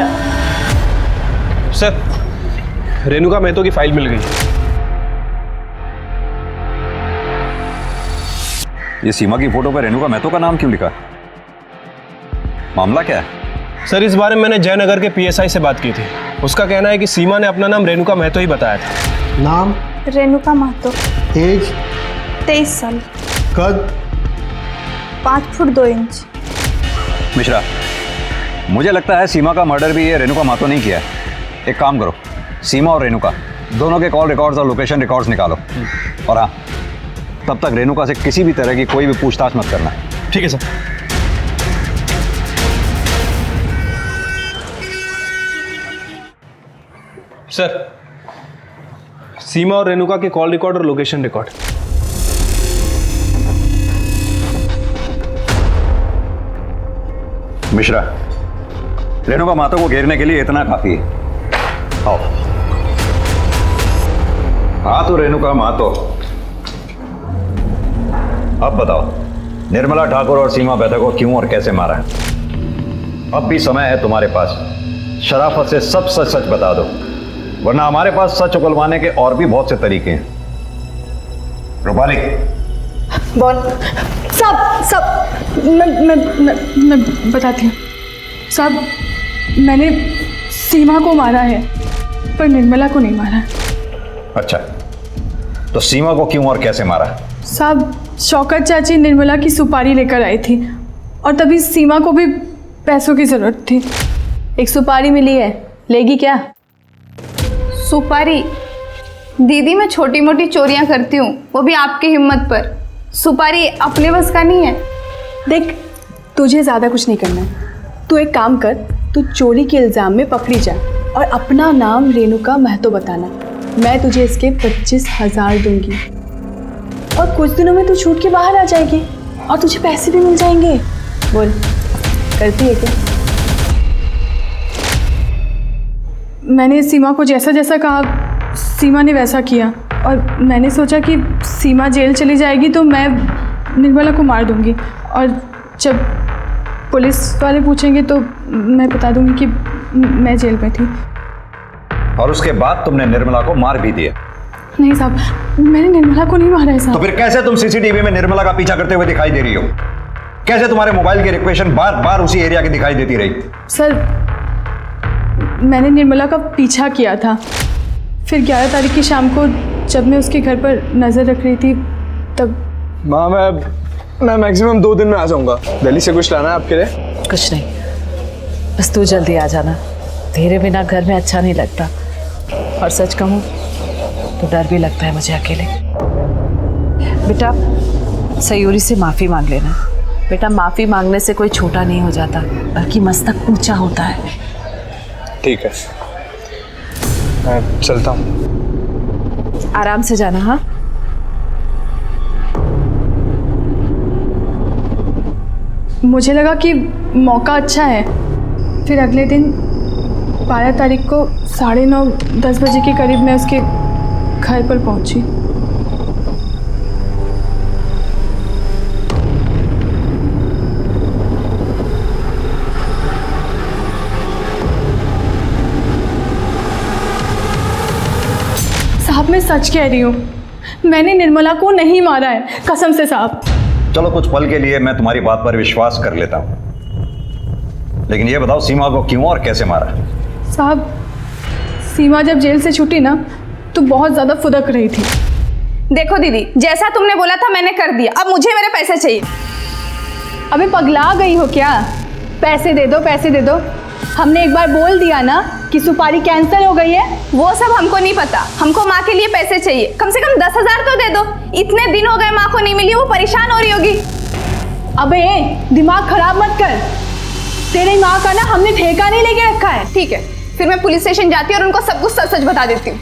B: सर, रेणुका मेहतो की फाइल मिल गई।
E: ये सीमा की फोटो पर रेणुका मेहतो का नाम क्यों लिखा? मामला क्या है?
B: सर, इस बारे में मैंने जयनगर के पीएसआई से बात की थी। उसका कहना है कि सीमा ने अपना नाम रेणुका मेहतो ही बताया था।
Q: नाम?
O: रेणुका महतो।
Q: एज?
O: 23 साल।
Q: कद?
O: 5 फुट 2 इंच।
E: मिश्रा, मुझे लगता है सीमा का मर्डर भी ये रेणुका महतो नहीं किया है। एक काम करो, सीमा और रेणुका दोनों के कॉल रिकॉर्ड्स और लोकेशन रिकॉर्ड्स निकालो। और हाँ, तब तक रेणुका से किसी भी तरह की कोई भी पूछताछ मत करना।
B: ठीक है सर। सर, सीमा और रेणुका के कॉल रिकॉर्ड और लोकेशन रिकॉर्ड।
E: मिश्रा, रेणुका महतो को घेरने के लिए इतना काफी है। आओ। हाँ तो रेणुका महतो, अब बताओ निर्मला ठाकुर और सीमा बेहता को क्यों और कैसे मारा है? अब भी समय है तुम्हारे पास, शराफत से सब सच सच बता दो, वरना हमारे पास सच उगलवाने के और भी बहुत से तरीके हैं। रूपाली,
Q: बोल। सब मैं बताती हूँ साहब। मैंने सीमा को मारा है पर निर्मला को नहीं मारा।
E: अच्छा, तो सीमा को क्यों और कैसे मारा?
Q: साहब, शौकत चाची निर्मला की सुपारी लेकर आई थी और तभी सीमा को भी पैसों की ज़रूरत थी। एक सुपारी मिली है, लेगी क्या?
O: सुपारी? दीदी, मैं छोटी मोटी चोरियां करती हूँ, वो भी आपकी हिम्मत पर। सुपारी अपने बस का नहीं है।
Q: देख, तुझे ज़्यादा कुछ नहीं करना है। तू एक काम कर, तू चोरी के इल्ज़ाम में पकड़ी जा और अपना नाम रेणुका महतो बताना। मैं तुझे इसके 25,000 दूंगी और कुछ दिनों में तू छूट के बाहर आ जाएगी और तुझे पैसे भी मिल जाएंगे। बोल, करती है क्या? मैंने सीमा को जैसा जैसा कहा, सीमा ने वैसा किया और मैंने सोचा कि सीमा जेल चली जाएगी तो मैं निर्मला को मार दूंगी और जब पुलिस वाले पूछेंगे तो मैं बता दूंगी कि मैं जेल में थी।
E: और उसके बाद तुमने निर्मला को मार भी दिया?
Q: नहीं साहब, मैंने निर्मला को नहीं मारा है साहब।
E: तो फिर कैसे तुम सीसीटीवी में निर्मला का पीछा करते हुए दिखाई दे रही हो? कैसे तुम्हारे मोबाइल की रिक्वेशन बार बार उसी एरिया की दिखाई देती रही?
Q: सर, मैंने निर्मला का पीछा किया था, फिर 11 तारीख की शाम को जब मैं उसके घर पर नज़र रख रही थी तब।
G: माँ, मैं मैक्सिमम 2 दिन में आ जाऊंगा। दिल्ली से कुछ लाना है आपके लिए?
C: कुछ नहीं, बस तू जल्दी आ जाना। तेरे बिना घर में अच्छा नहीं लगता और सच कहूँ तो डर भी लगता है मुझे अकेले। बेटा, सयूरी से माफ़ी मांग लेना। बेटा, माफ़ी मांगने से कोई छोटा नहीं हो जाता, बल्कि मस्तक ऊंचा होता है।
G: ठीक है, मैं चलता हूँ।
C: आराम से जाना। हाँ,
Q: मुझे लगा कि मौका अच्छा है, फिर अगले दिन 12 तारीख को 9:30-10 बजे के करीब मैं उसके घर पर पहुंची। साहब, मैं सच कह रही हूँ, मैंने निर्मला को नहीं मारा है, कसम से साहब।
E: चलो, कुछ पल के लिए मैं तुम्हारी बात पर विश्वास कर लेता हूँ, लेकिन ये बताओ सीमा को क्यों और कैसे मारा?
Q: साहब, सीमा जब जेल से छूटी ना तो बहुत ज़्यादा फुदक रही थी।
O: देखो दीदी, जैसा तुमने बोला था मैंने कर दिया, अब मुझे मेरे पैसे चाहिए।
Q: अबे पगला गई हो क्या? पैसे दे दो, पैसे दे दो। हमने एक बार बोल दिया ना कि सुपारी कैंसिल हो गई है।
O: वो सब हमको नहीं पता, हमको माँ के लिए पैसे चाहिए। कम से कम 10,000 तो दे दो। इतने दिन हो गए माँ को नहीं मिली, वो परेशान हो रही होगी।
Q: अबे दिमाग खराब मत कर। तेरी माँ का ना हमने ठेका नहीं लेके रखा है।
O: ठीक है, फिर मैं पुलिस स्टेशन जाती हूँ और उनको सब कुछ सच सच बता देती हूँ।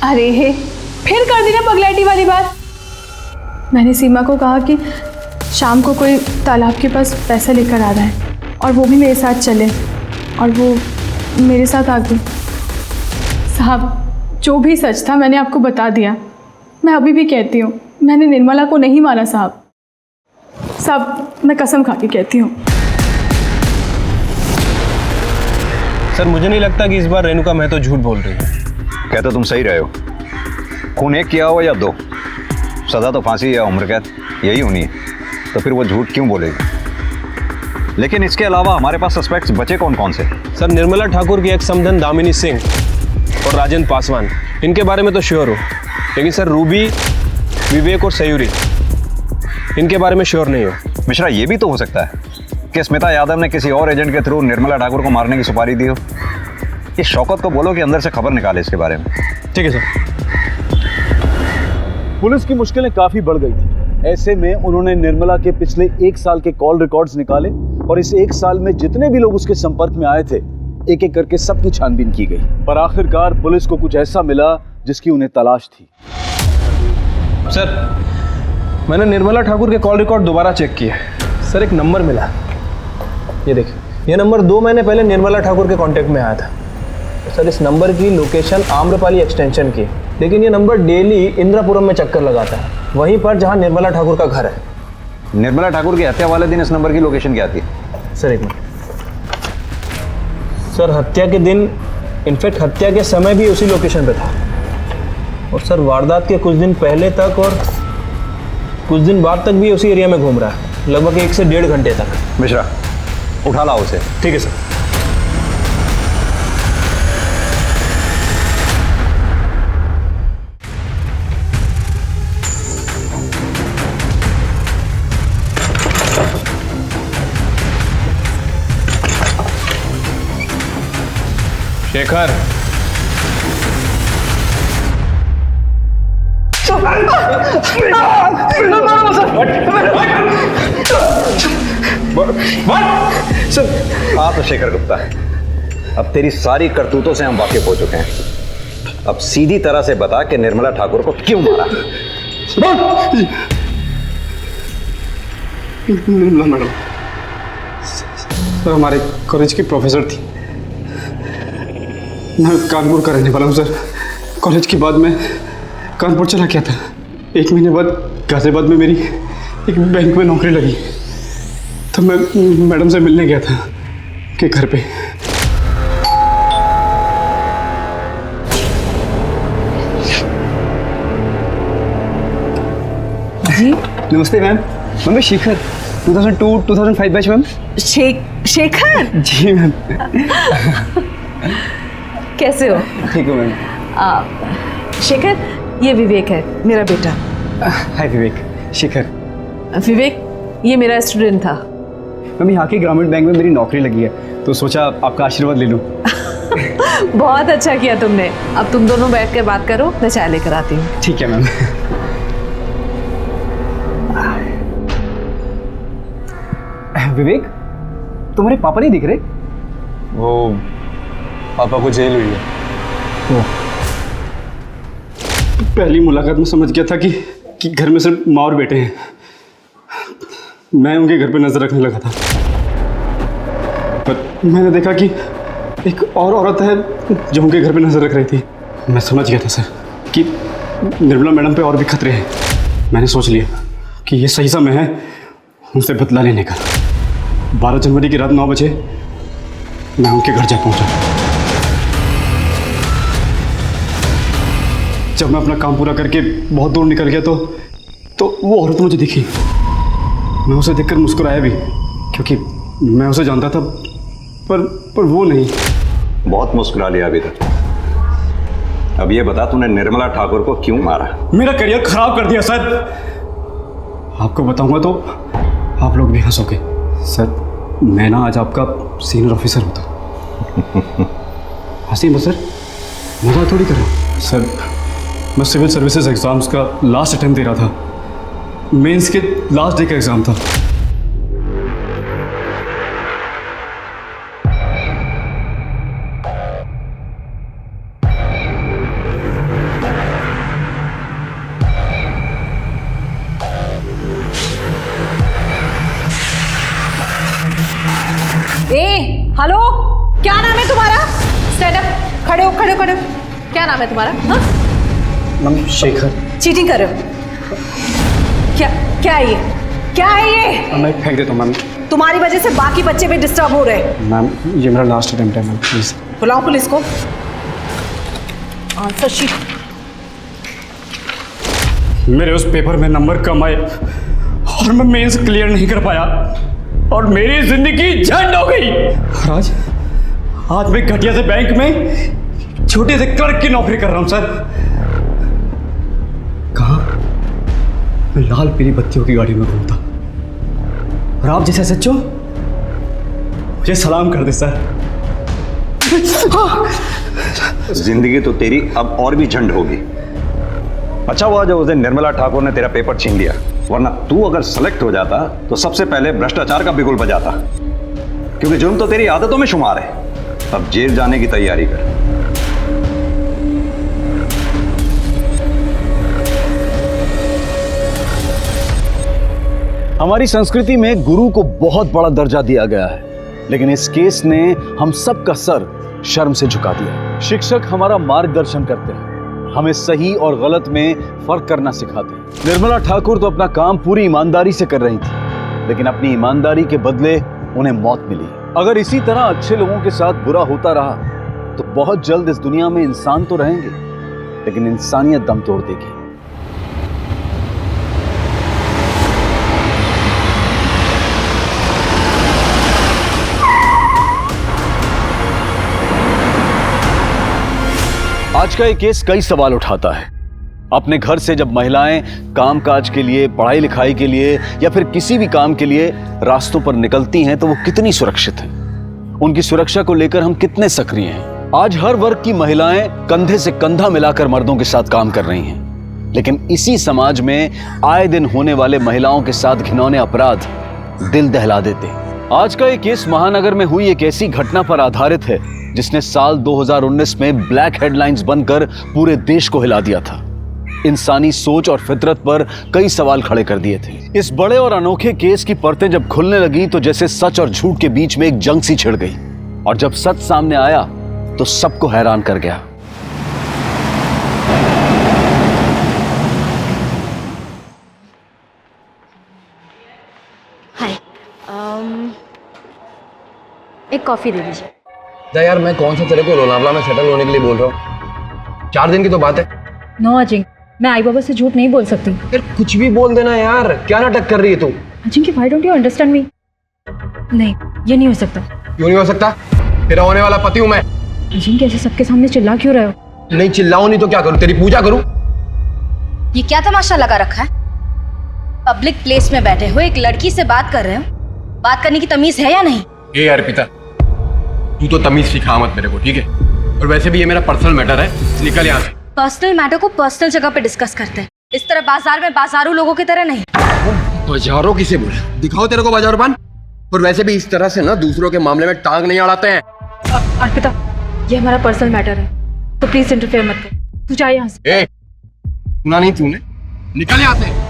Q: अरे हे, फिर कर दी ना पगलैटी वाली बात। मैंने सीमा को कहा कि शाम को कोई तालाब के पास पैसा लेकर आ रहा है और वो भी मेरे साथ चले, और वो मेरे साथ आ गई। साहब, जो भी सच था मैंने आपको बता दिया। मैं अभी भी कहती हूँ, मैंने निर्मला को नहीं मारा साहब। साहब, मैं कसम खा के कहती हूँ।
B: सर, मुझे नहीं लगता कि इस बार रेणुका महतो झूठ बोल रही है।
E: कहते तुम सही रहे हो। खून एक किया हो या दो, सजा तो फांसी या उम्र कैद यही होनी है, तो फिर वो झूठ क्यों बोलेगी? लेकिन इसके अलावा हमारे पास सस्पेक्ट्स बचे कौन कौन से?
B: सर, निर्मला ठाकुर की एक्स समधन दामिनी सिंह और राजेंद्र पासवान, इनके बारे में तो श्योर हो। लेकिन सर, रूबी, विवेक और सयूरी, इनके बारे में श्योर नहीं हो।
E: मिश्रा, ये भी तो हो सकता है कि स्मिता यादव ने किसी और एजेंट के थ्रू निर्मला ठाकुर को मारने की सुपारी दी हो। इस शौकत को बोलो कि अंदर से खबर निकाले इसके बारे में।
B: ठीक है सर।
A: पुलिस की मुश्किलें काफी बढ़ गई थी। ऐसे में उन्होंने निर्मला के पिछले 1 साल के कॉल रिकॉर्ड्स निकाले और इस 1 साल में जितने भी लोग उसके संपर्क में आए थे, एक एक करके सबकी छानबीन की गई। पर आखिरकार पुलिस को कुछ ऐसा मिला जिसकी उन्हें तलाश थी।
B: सर, मैंने निर्मला ठाकुर के कॉल रिकॉर्ड दोबारा चेक किए। सर, एक नंबर मिला, ये देखिए। ये नंबर 2 महीने पहले निर्मला ठाकुर के कांटेक्ट में आया था। सर, इस नंबर की लोकेशन आम्रपाली एक्सटेंशन की, लेकिन ये नंबर डेली इंद्रापुरम में चक्कर लगाता है, वहीं पर जहां निर्मला ठाकुर का घर है।
E: निर्मला ठाकुर की हत्या वाले दिन इस नंबर की लोकेशन क्या थी?
B: सर, एक मिनट। सर, हत्या के दिन, इनफैक्ट हत्या के समय भी उसी लोकेशन पे था। और सर, वारदात के कुछ दिन पहले तक और कुछ दिन बाद तक भी उसी एरिया में घूम रहा है, लगभग 1 से 1.5 घंटे तक।
E: मिश्रा, उठा लाओ उसे।
B: ठीक है सर। शेखर,
E: हाँ तो शेखर गुप्ता, अब तेरी सारी करतूतों से हम वाकिफ हो चुके हैं। अब सीधी तरह से बता कि निर्मला ठाकुर को क्यों मारा?
G: निर्मला मैडम सर हमारे कॉलेज की प्रोफेसर थी। मैं कानपुर का रहने वाला हूँ सर। कॉलेज के बाद मैं कानपुर चला गया था। 1 महीने बाद गाजियाबाद में मेरी एक बैंक में नौकरी लगी, तो मैं मैडम से मिलने गया था के घर पे।
C: जी
G: नमस्ते मैम। मैं Shekhar 2002-2005 batch ma'am.
C: Shekhar
G: ji ma'am.
C: कैसे हो?
G: ठीक हो मैम।
C: शेखर, ये विवेक है, मेरा बेटा।
G: हाय विवेक। शेखर।
C: विवेक, ये मेरा स्टूडेंट था।
G: मैम, यहाँ के ग्रामीण बैंक में मेरी नौकरी लगी है, तो सोचा आपका आशीर्वाद ले लूँ।
C: बहुत अच्छा किया तुमने। अब तुम दोनों बैठ कर बात करो, मैं चाय लेकर आती हूँ।
G: ठीक है मैम। विवेक, तुम्हारे पापा नहीं दिख रहे?
B: वो पापा को जेल हुई है।
G: पहली मुलाकात में समझ गया था कि घर में सिर्फ माँ और बेटे हैं। मैं उनके घर पे नजर रखने लगा था, पर मैंने देखा कि एक और औरत है जो उनके घर पे नजर रख रही थी। मैं समझ गया था सर कि निर्मला मैडम पे और भी खतरे हैं। मैंने सोच लिया कि ये सही समय है उनसे बदला लेने का। 12 जनवरी की रात 9 बजे मैं उनके घर जा पहुंचा। जब मैं अपना काम पूरा करके बहुत दूर निकल गया तो वो औरत मुझे दिखी। मैं उसे देखकर मुस्कुराया भी, क्योंकि मैं उसे जानता था, पर वो नहीं।
E: बहुत मुस्कुरा लिया अभी तक। अब ये बता, तूने निर्मला ठाकुर को क्यों मारा?
G: मेरा करियर खराब कर दिया सर। आपको बताऊंगा तो आप लोग भी हंसोगे सर। मैं ना आज आपका सीनियर ऑफिसर होता। हंसी मत सर, मजाक थोड़ी कर रहा हूँ सर। मैं सिविल सर्विसेज एग्जाम्स का लास्ट अटेम्प्ट दे रहा था। मेंस के लास्ट डे का एग्जाम था।
C: क्या नाम है तुम्हारा? स्टैंड अप, खड़े हो खड़े हो खड़े हो। क्या नाम है तुम्हारा? हाँ?
G: मैम शेखर।
C: चीटिंग कर रहे हो? क्या क्या है ये? क्या है ये?
G: मैं फेंक देता हूँ मैम।
C: तुम्हारी वजह से बाकी बच्चे भी डिस्टर्ब हो रहे हैं।
G: मैम ये मेरा लास्ट अटेम्प्ट है मैम, प्लीज।
C: बुलाओ पुलिस को। Answer sheet.
F: मेरे उस पेपर में नंबर कम आए और मैं मेंस क्लियर नहीं कर पाया और मेरी जिंदगी झंड हो गई। आज मैं घटिया से बैंक में छोटे से क्लर्क की नौकरी कर रहा हूं सर। कहाँ? मैं लाल पीली बत्तियों की गाड़ी में घूमता और आप जैसे सच्चो मुझे सलाम कर दे सर।
E: जिंदगी तो तेरी अब और भी झंड होगी। अच्छा हुआ जो उस दिन निर्मला ठाकुर ने तेरा पेपर छीन लिया, वरना तू अगर सेलेक्ट हो जाता तो सबसे पहले भ्रष्टाचार का बिगुल बजाता, क्योंकि जुर्म तो तेरी आदतों में शुमार है। अब जेल जाने की तैयारी कर।
A: हमारी संस्कृति में गुरु को बहुत बड़ा दर्जा दिया गया है, लेकिन इस केस ने हम सबका सर शर्म से झुका दिया। शिक्षक हमारा मार्गदर्शन करते हैं, हमें सही और गलत में फर्क करना सिखाते हैं। निर्मला ठाकुर तो अपना काम पूरी ईमानदारी से कर रही थी, लेकिन अपनी ईमानदारी के बदले उन्हें मौत मिली। अगर इसी तरह अच्छे लोगों के साथ बुरा होता रहा तो बहुत जल्द इस दुनिया में इंसान तो रहेंगे, लेकिन इंसानियत दम तोड़ देगी। आज का ये केस कई सवाल उठाता है। अपने घर से जब महिलाएं कामकाज के लिए, पढ़ाई लिखाई के लिए या फिर किसी भी काम के लिए रास्तों पर निकलती हैं तो वो कितनी सुरक्षित हैं? उनकी सुरक्षा को लेकर हम कितने सक्रिय हैं? आज हर वर्ग की महिलाएं कंधे से कंधा मिलाकर मर्दों के साथ काम कर रही हैं, लेकिन इसी समाज में आए दिन होने वाले महिलाओं के साथ घिनौने अपराध दिल दहला देते हैं। आज का ये केस महानगर में हुई एक ऐसी घटना पर आधारित है जिसने साल 2019 में ब्लैक हेडलाइंस बनकर पूरे देश को हिला दिया था। इंसानी सोच और फितरत पर कई सवाल खड़े कर दिए थे। इस बड़े और अनोखे केस की परतें जब खुलने लगी तो जैसे सच और झूठ के बीच में एक जंग सी छिड़ गई, और जब सच सामने आया तो सबको हैरान कर गया।
O: हाय, एक कॉफी दे दीजिए।
N: यार मैं कौन सा तेरे को लोनावला में सेटल होने के लिए बोल रहा हूँ, 4 दिन की तो बात है।
Q: नो अजिंक, मैं आई बाबा से झूठ नहीं बोल सकती।
N: यार कुछ भी बोल देना यार, क्या नाटक कर रही है तू?
Q: Ajinkya, why don't you understand me? नहीं, ये नहीं हो सकता।
N: क्यों नहीं हो सकता? तेरा होने वाला पति हूँ मैं।
Q: अजिंक्य, ऐसे सबके सामने चिल्ला क्यों रहे हो?
N: नहीं चिल्लाऊं नहीं तो क्या करूँ? तेरी पूजा करूँ?
L: ये क्या तमाशा लगा रखा है? पब्लिक प्लेस में बैठे हो, एक लड़की से बात कर रहे हो, बात करने की तमीज है या नहीं?
N: ए अर्पिता, तू तो तमीज सिखा मत मेरे को, ठीक है? और वैसे भी ये मेरा पर्सनल मैटर है, निकल यहाँ से।
L: पर्सनल मैटर को पर्सनल जगह पे डिस्कस करते हैं, इस तरह बाजार में बाजारू लोगों की तरह नहीं।
N: बाजारों किसे बोला? दिखाओ तेरे को बाजारबान। और वैसे भी इस तरह से ना दूसरों के मामले में टांग नहीं अड़ाते हैं।
Q: अर्पिता, ये हमारा पर्सनल मैटर है, तो प्लीज इंटरफेयर मत कर। तू जा यहाँ से।
N: सुना नहीं तूने? निकल यहाँ से।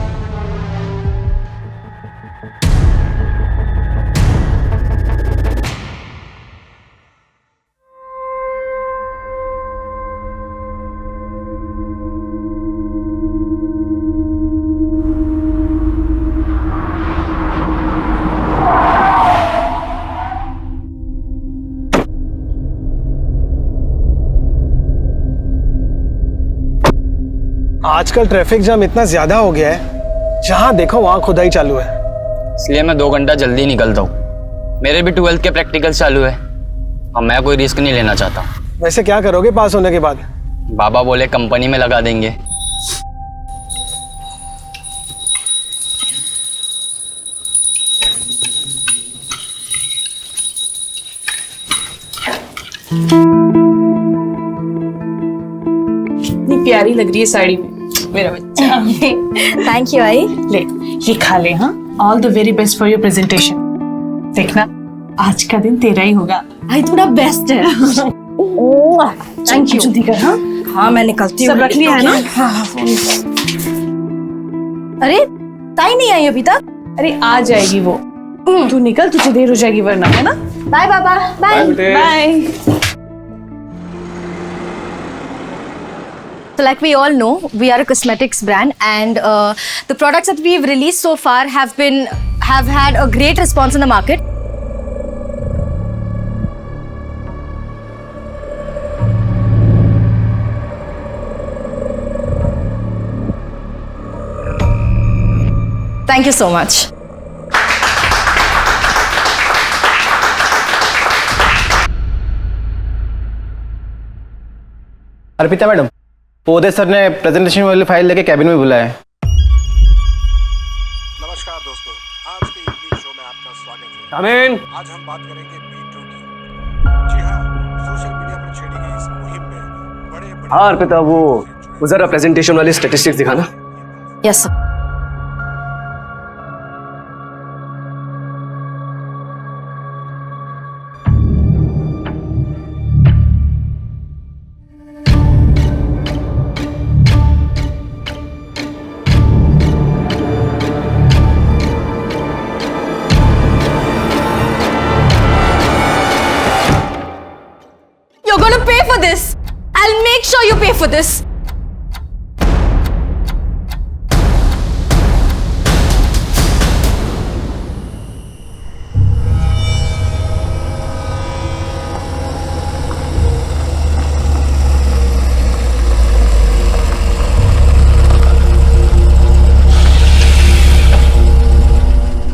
G: आजकल ट्रैफिक जाम इतना ज्यादा हो गया है, जहां देखो वहां खुदाई चालू है।
R: इसलिए मैं 2 घंटा जल्दी निकलता हूँ। मेरे भी 12th के प्रैक्टिकल चालू है और मैं कोई रिस्क नहीं लेना चाहता।
G: वैसे क्या करोगे पास होने के बाद?
R: बाबा बोले कंपनी में लगा देंगे।
S: इतनी प्यारी लग रही है साड़ी में मेरा बच्चा।
O: थैंक यू आई।
S: ले ये खा ले। हाँ, all the very best for your presentation. देखना आज का दिन तेरा ही होगा।
C: आई थोड़ा बेस्ट है।
S: Thank you. जल्दी कर। हाँ
C: हाँ, मैं निकलती हूँ।
S: सब रख लिया है ना?
C: हाँ। अरे ताई नहीं आई अभी तक?
S: अरे आ जाएगी वो, तू निकल, तुझे देर हो जाएगी वरना, है ना?
O: बाय बाबा। Bye
Q: bye.
L: So like we all know, we are a cosmetics brand, and the products that we've released so far have had a great response in the market. Thank you so much.
K: Arpita madam, Pode sir ने presentation वाली file लेके cabin में बुलाया है।
T: नमस्कार दोस्तों, आज के इवनिंग शो में आपका स्वागत है।
F: आमीन।
T: आज हम बात करेंगे मीटू की। जी हाँ, सोशल मीडिया पर छेड़ी गई इस मुहिम में बड़े
F: हाँ अर्पिता, वो जरा प्रेजेंटेशन वाली स्टैटिस्टिक्स दिखाना।
L: Yes sir. You're gonna pay for this. I'll make sure you pay for this.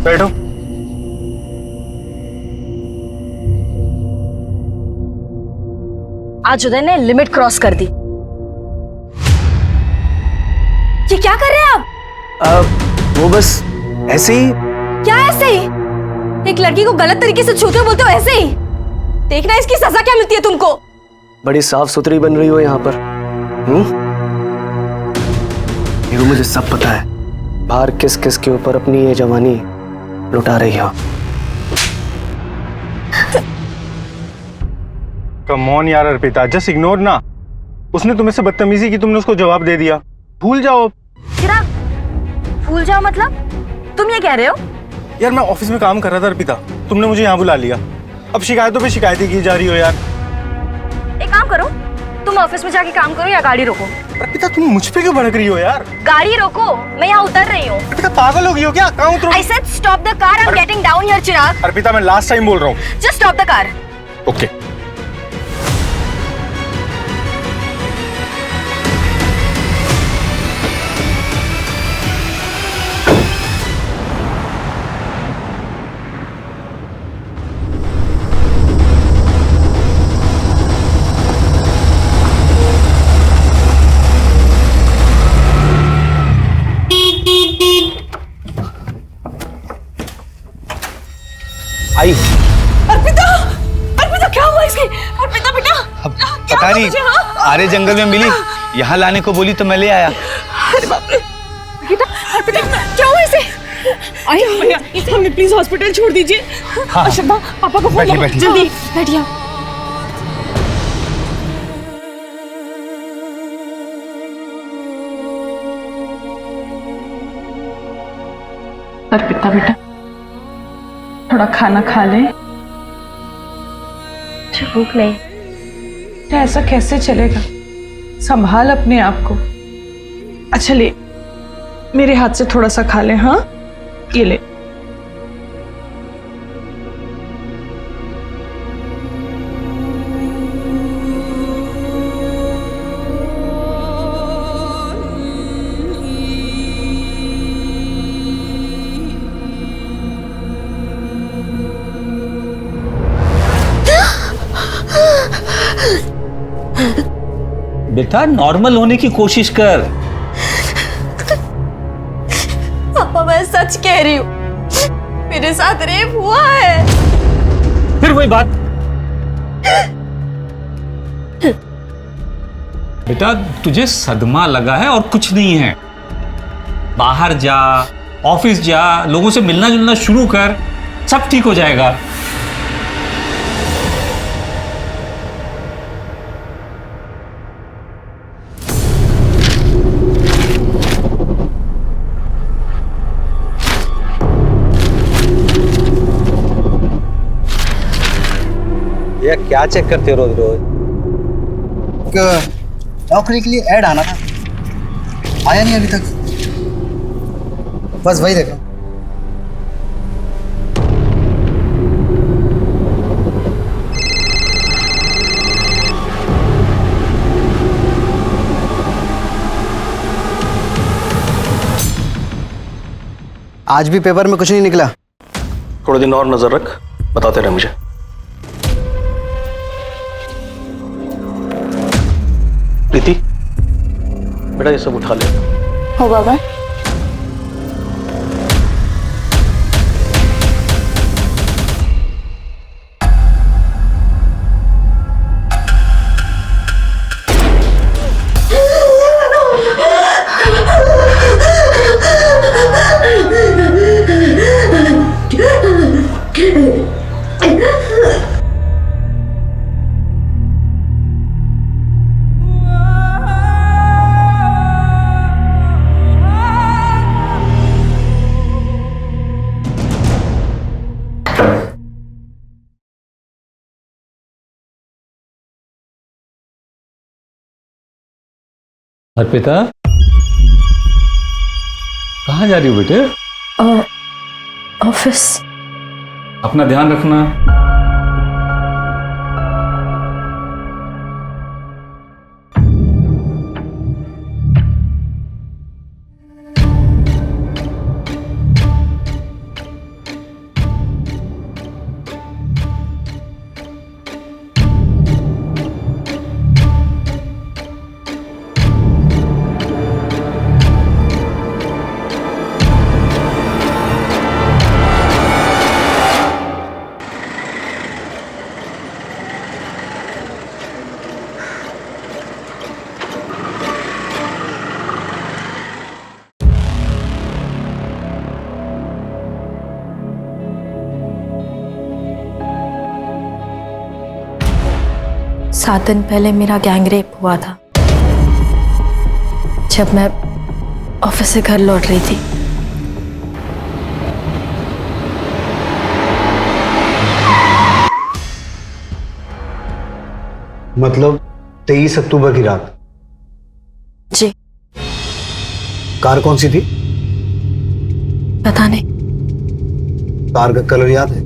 K: बैठो।
L: आज उदय ने लिमिट क्रॉस कर दी। ये क्या कर रहे हैं आप?
F: वो बस ऐसे ही।
L: क्या ऐसे ही? एक लड़की को गलत तरीके से छूते हो बोलते हो ऐसे ही? देखना इसकी सजा क्या मिलती है तुमको।
F: बड़ी साफ सुथरी बन रही हो यहाँ पर। हीरो, मुझे सब पता है बाहर किस किस के ऊपर अपनी ये जवानी लुटा रही हो।
G: कम ऑन यार अर्पिता, जस्ट इग्नोर ना। उसने तुम्हें से बदतमीजी की, तुमने उसको जवाब दे दिया। भूल जाओ।
L: चिराग, भूल जाओ मतलब? तुम ये कह रहे हो?
G: यार मैं ऑफिस में काम कर रहा था अर्पिता, तुमने मुझे यहाँ बुला लिया। अब शिकायतों पे शिकायतें की जा रही हो यार।
L: एक काम करो, तुम ऑफिस में जाके काम करो या गाड़ी रोको।
G: अर्पिता तुम मुझ पे क्यों भड़क रही हो यार?
L: गाड़ी रोको, मैं यहाँ उतर रही हूँ।
G: अर्पिता पागल हो गई हो क्या? कहाँ उतरूं?
L: I said stop the car, I'm getting down here, चिराग।
G: अर्पिता मैं लास्ट टाइम बोल रहा हूँ।
L: Just stop the car.
G: Okay.
K: आई।
C: अर्पिता, अर्पिता क्या हुआ इसकी? अर्पिता बेटा,
K: अब पता नहीं, आरे जंगल में मिली, यहाँ लाने को बोली तो मैं ले आया।
C: अरे बाप रे। अर्पिता, अर्पिता क्या हुआ इसे? आइए भैया, हमें प्लीज हॉस्पिटल छोड़ दीजिए।
K: हाँ।
C: शब्बा, पापा को फोन करो जल्दी। बैठिए। अर्पिता बेटा, थोड़ा खाना खा ले।
L: भूख नहीं।
C: तो ऐसा कैसे चलेगा? संभाल अपने आप को। अच्छा ले, मेरे हाथ से थोड़ा सा खा ले। हाँ, ये ले।
U: बेटा नॉर्मल होने की कोशिश कर।
L: पापा मैं सच कह रही हूँ, मेरे साथ रेप हुआ है।
U: फिर वही बात। बेटा तुझे सदमा लगा है और कुछ नहीं है। बाहर जा, ऑफिस जा, लोगों से मिलना जुलना शुरू कर, सब ठीक हो जाएगा।
J: क्या चेक करते हो रोज रोज?
V: नौकरी के लिए ऐड आना था, आया नहीं अभी तक, बस वही देखो। आज भी पेपर में कुछ नहीं निकला।
W: थोड़े दिन और नजर रख, बताते रहे मुझे। प्रीति, बेटा ये सब उठा ले।
O: हो बाबा।
U: अर्पिता, कहाँ जा रही हो बेटे?
O: ऑफिस।
U: अपना ध्यान रखना।
O: सात दिन पहले मेरा गैंगरेप हुआ था, जब मैं ऑफिस से घर लौट रही थी।
V: मतलब 23 अक्टूबर की रात?
O: जी।
V: कार कौन सी थी?
O: पता नहीं।
V: कार का कलर याद है?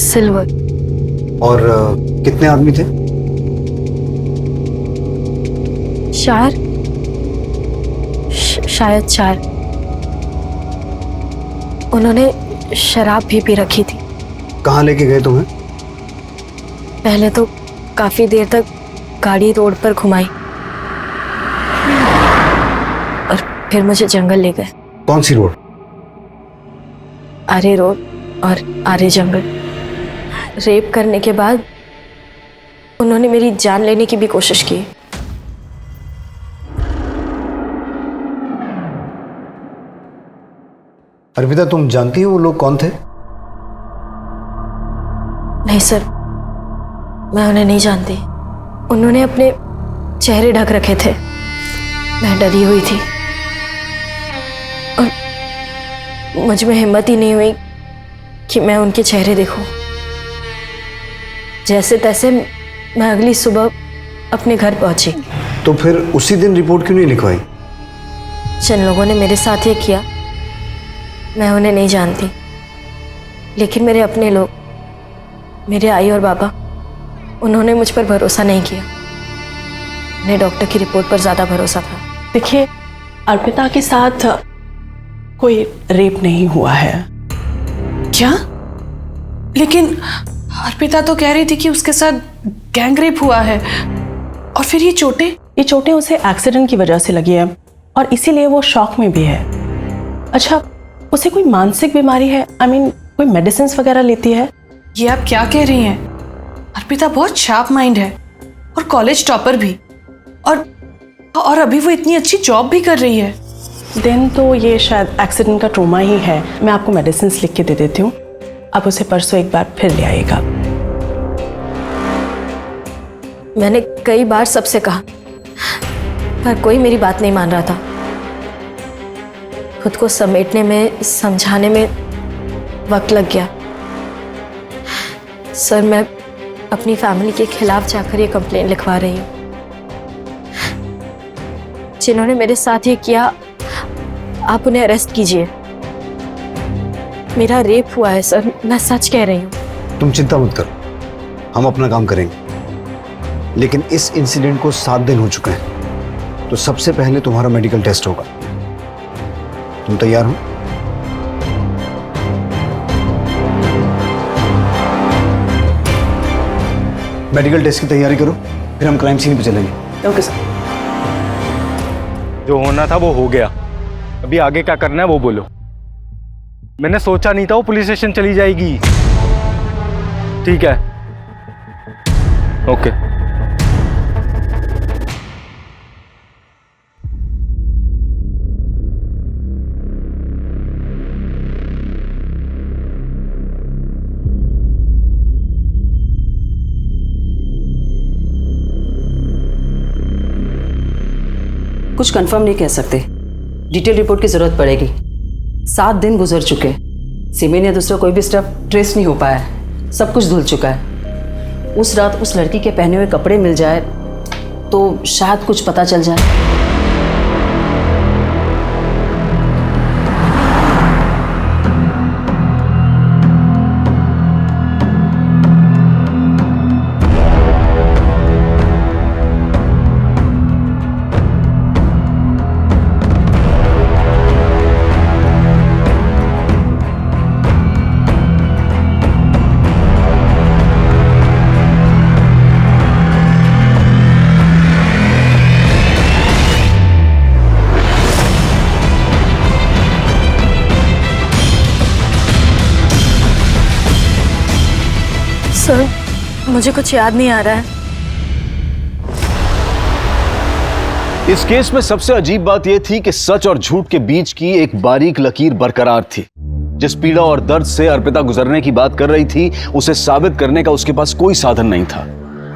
O: सिल्वर।
V: और कितने आदमी थे?
O: शायद 4। उन्होंने शराब भी पी रखी थी।
V: कहाँ लेके गए तुम्हें?
O: पहले तो काफी देर तक गाड़ी रोड पर घुमाई और फिर मुझे जंगल ले गए।
V: कौन सी रोड?
O: आरे रोड और आरे जंगल। रेप करने के बाद उन्होंने मेरी जान लेने की भी कोशिश की।
V: अर्पिता, तुम जानती हो वो लोग कौन थे?
O: नहीं सर, मैं उन्हें नहीं जानती। उन्होंने अपने चेहरे ढक रखे थे। मैं डरी हुई थी और मुझ में हिम्मत ही नहीं हुई कि मैं उनके चेहरे देखूं। जैसे तैसे मैं अगली सुबह अपने घर पहुंची।
V: तो फिर उसी दिन रिपोर्ट क्यों नहीं लिखवाई?
O: जिन लोगों ने मेरे साथ ये किया, मैं उन्हें नहीं जानती, लेकिन मेरे अपने लोग, मेरे आई और बाबा, उन्होंने मुझ पर भरोसा नहीं किया। उन्हें डॉक्टर की रिपोर्ट पर ज़्यादा भरोसा था।
X: देखिए, अर्पिता के साथ कोई रेप नहीं हुआ है।
S: क्या? लेकिन अर्पिता तो कह रही थी कि उसके साथ गैंगरेप हुआ है। और फिर ये चोटें
X: उसे एक्सीडेंट की वजह से लगी है और इसीलिए वो शॉक में भी है। अच्छा, उसे कोई मानसिक बीमारी है? कोई मेडिसिन वगैरह लेती है?
S: ये आप क्या कह रही हैं? अर्पिता बहुत शार्प माइंड है और कॉलेज टॉपर भी, और अभी वो इतनी अच्छी जॉब भी कर रही है।
X: दिन तो ये शायद एक्सीडेंट का ट्रोमा ही है। मैं आपको मेडिसिन लिख के दे देती हूँ, आप उसे परसों एक बार फिर ले आइएगा।
O: मैंने कई बार सबसे कहा, पर कोई मेरी बात नहीं मान रहा था। खुद को समेटने में, समझाने में वक्त लग गया। सर, मैं अपनी फैमिली के खिलाफ जाकर ये कंप्लेन लिखवा रही हूँ। जिन्होंने मेरे साथ ये किया, आप उन्हें अरेस्ट कीजिए। मेरा रेप हुआ है सर, मैं सच कह रही हूँ।
D: तुम चिंता मत करो, हम अपना काम करेंगे। लेकिन इस इंसिडेंट को 7 दिन हो चुके हैं, तो सबसे पहले तुम्हारा मेडिकल टेस्ट होगा। तुम तैयार हो? मेडिकल टेस्ट की तैयारी करो, फिर हम क्राइम सीन पे चलेंगे।
C: Okay sir.
F: जो होना था वो हो गया, अभी आगे क्या करना है वो बोलो। मैंने सोचा नहीं था वो पुलिस स्टेशन चली जाएगी। ठीक है, ओके।
C: कुछ कंफर्म नहीं कह सकते, डिटेल रिपोर्ट की जरूरत पड़ेगी। 7 दिन गुजर चुके, सीमेन या दूसरा कोई भी स्टफ ट्रेस नहीं हो पाया है, सब कुछ धुल चुका है। उस रात उस लड़की के पहने हुए कपड़े मिल जाए तो शायद कुछ पता चल जाए।
O: सर, मुझे कुछ याद नहीं आ रहा है।
A: इस केस में सबसे अजीब बात यह थी कि सच और झूठ के बीच की एक बारीक लकीर बरकरार थी। जिस पीड़ा और दर्द से अर्पिता गुजरने की बात कर रही थी, उसे साबित करने का उसके पास कोई साधन नहीं था,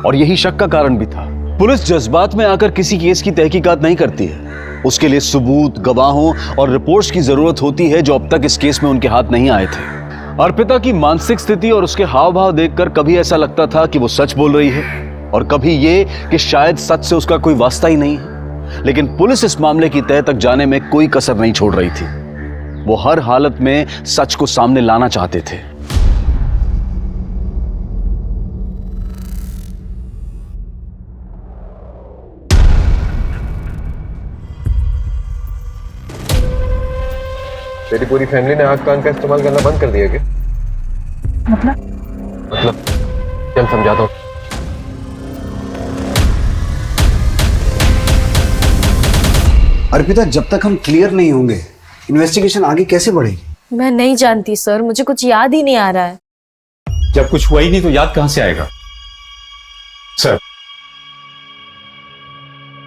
A: और यही शक का कारण भी था। पुलिस जज्बात में आकर किसी केस की तहकीकात नहीं करती है, उसके लिए सबूत, गवाहों और रिपोर्ट्स की जरूरत होती है, जो अब तक इस केस में उनके हाथ नहीं आए थे। अर्पिता की मानसिक स्थिति और उसके हाव भाव देखकर कभी ऐसा लगता था कि वो सच बोल रही है, और कभी ये कि शायद सच से उसका कोई वास्ता ही नहीं है। लेकिन पुलिस इस मामले की तह तक जाने में कोई कसर नहीं छोड़ रही थी। वो हर हालत में सच को सामने लाना चाहते थे।
H: तेरी पूरी फैमिली ने आग कान का इस्तेमाल करना बंद कर दिया क्या? मतलब चल समझाता हूँ।
D: अर्पिता, जब तक हम क्लियर नहीं होंगे इन्वेस्टिगेशन आगे कैसे बढ़ेगी?
O: मैं नहीं जानती सर, मुझे कुछ याद ही नहीं आ रहा है।
U: जब कुछ हुआ ही नहीं तो याद कहां से आएगा? सर,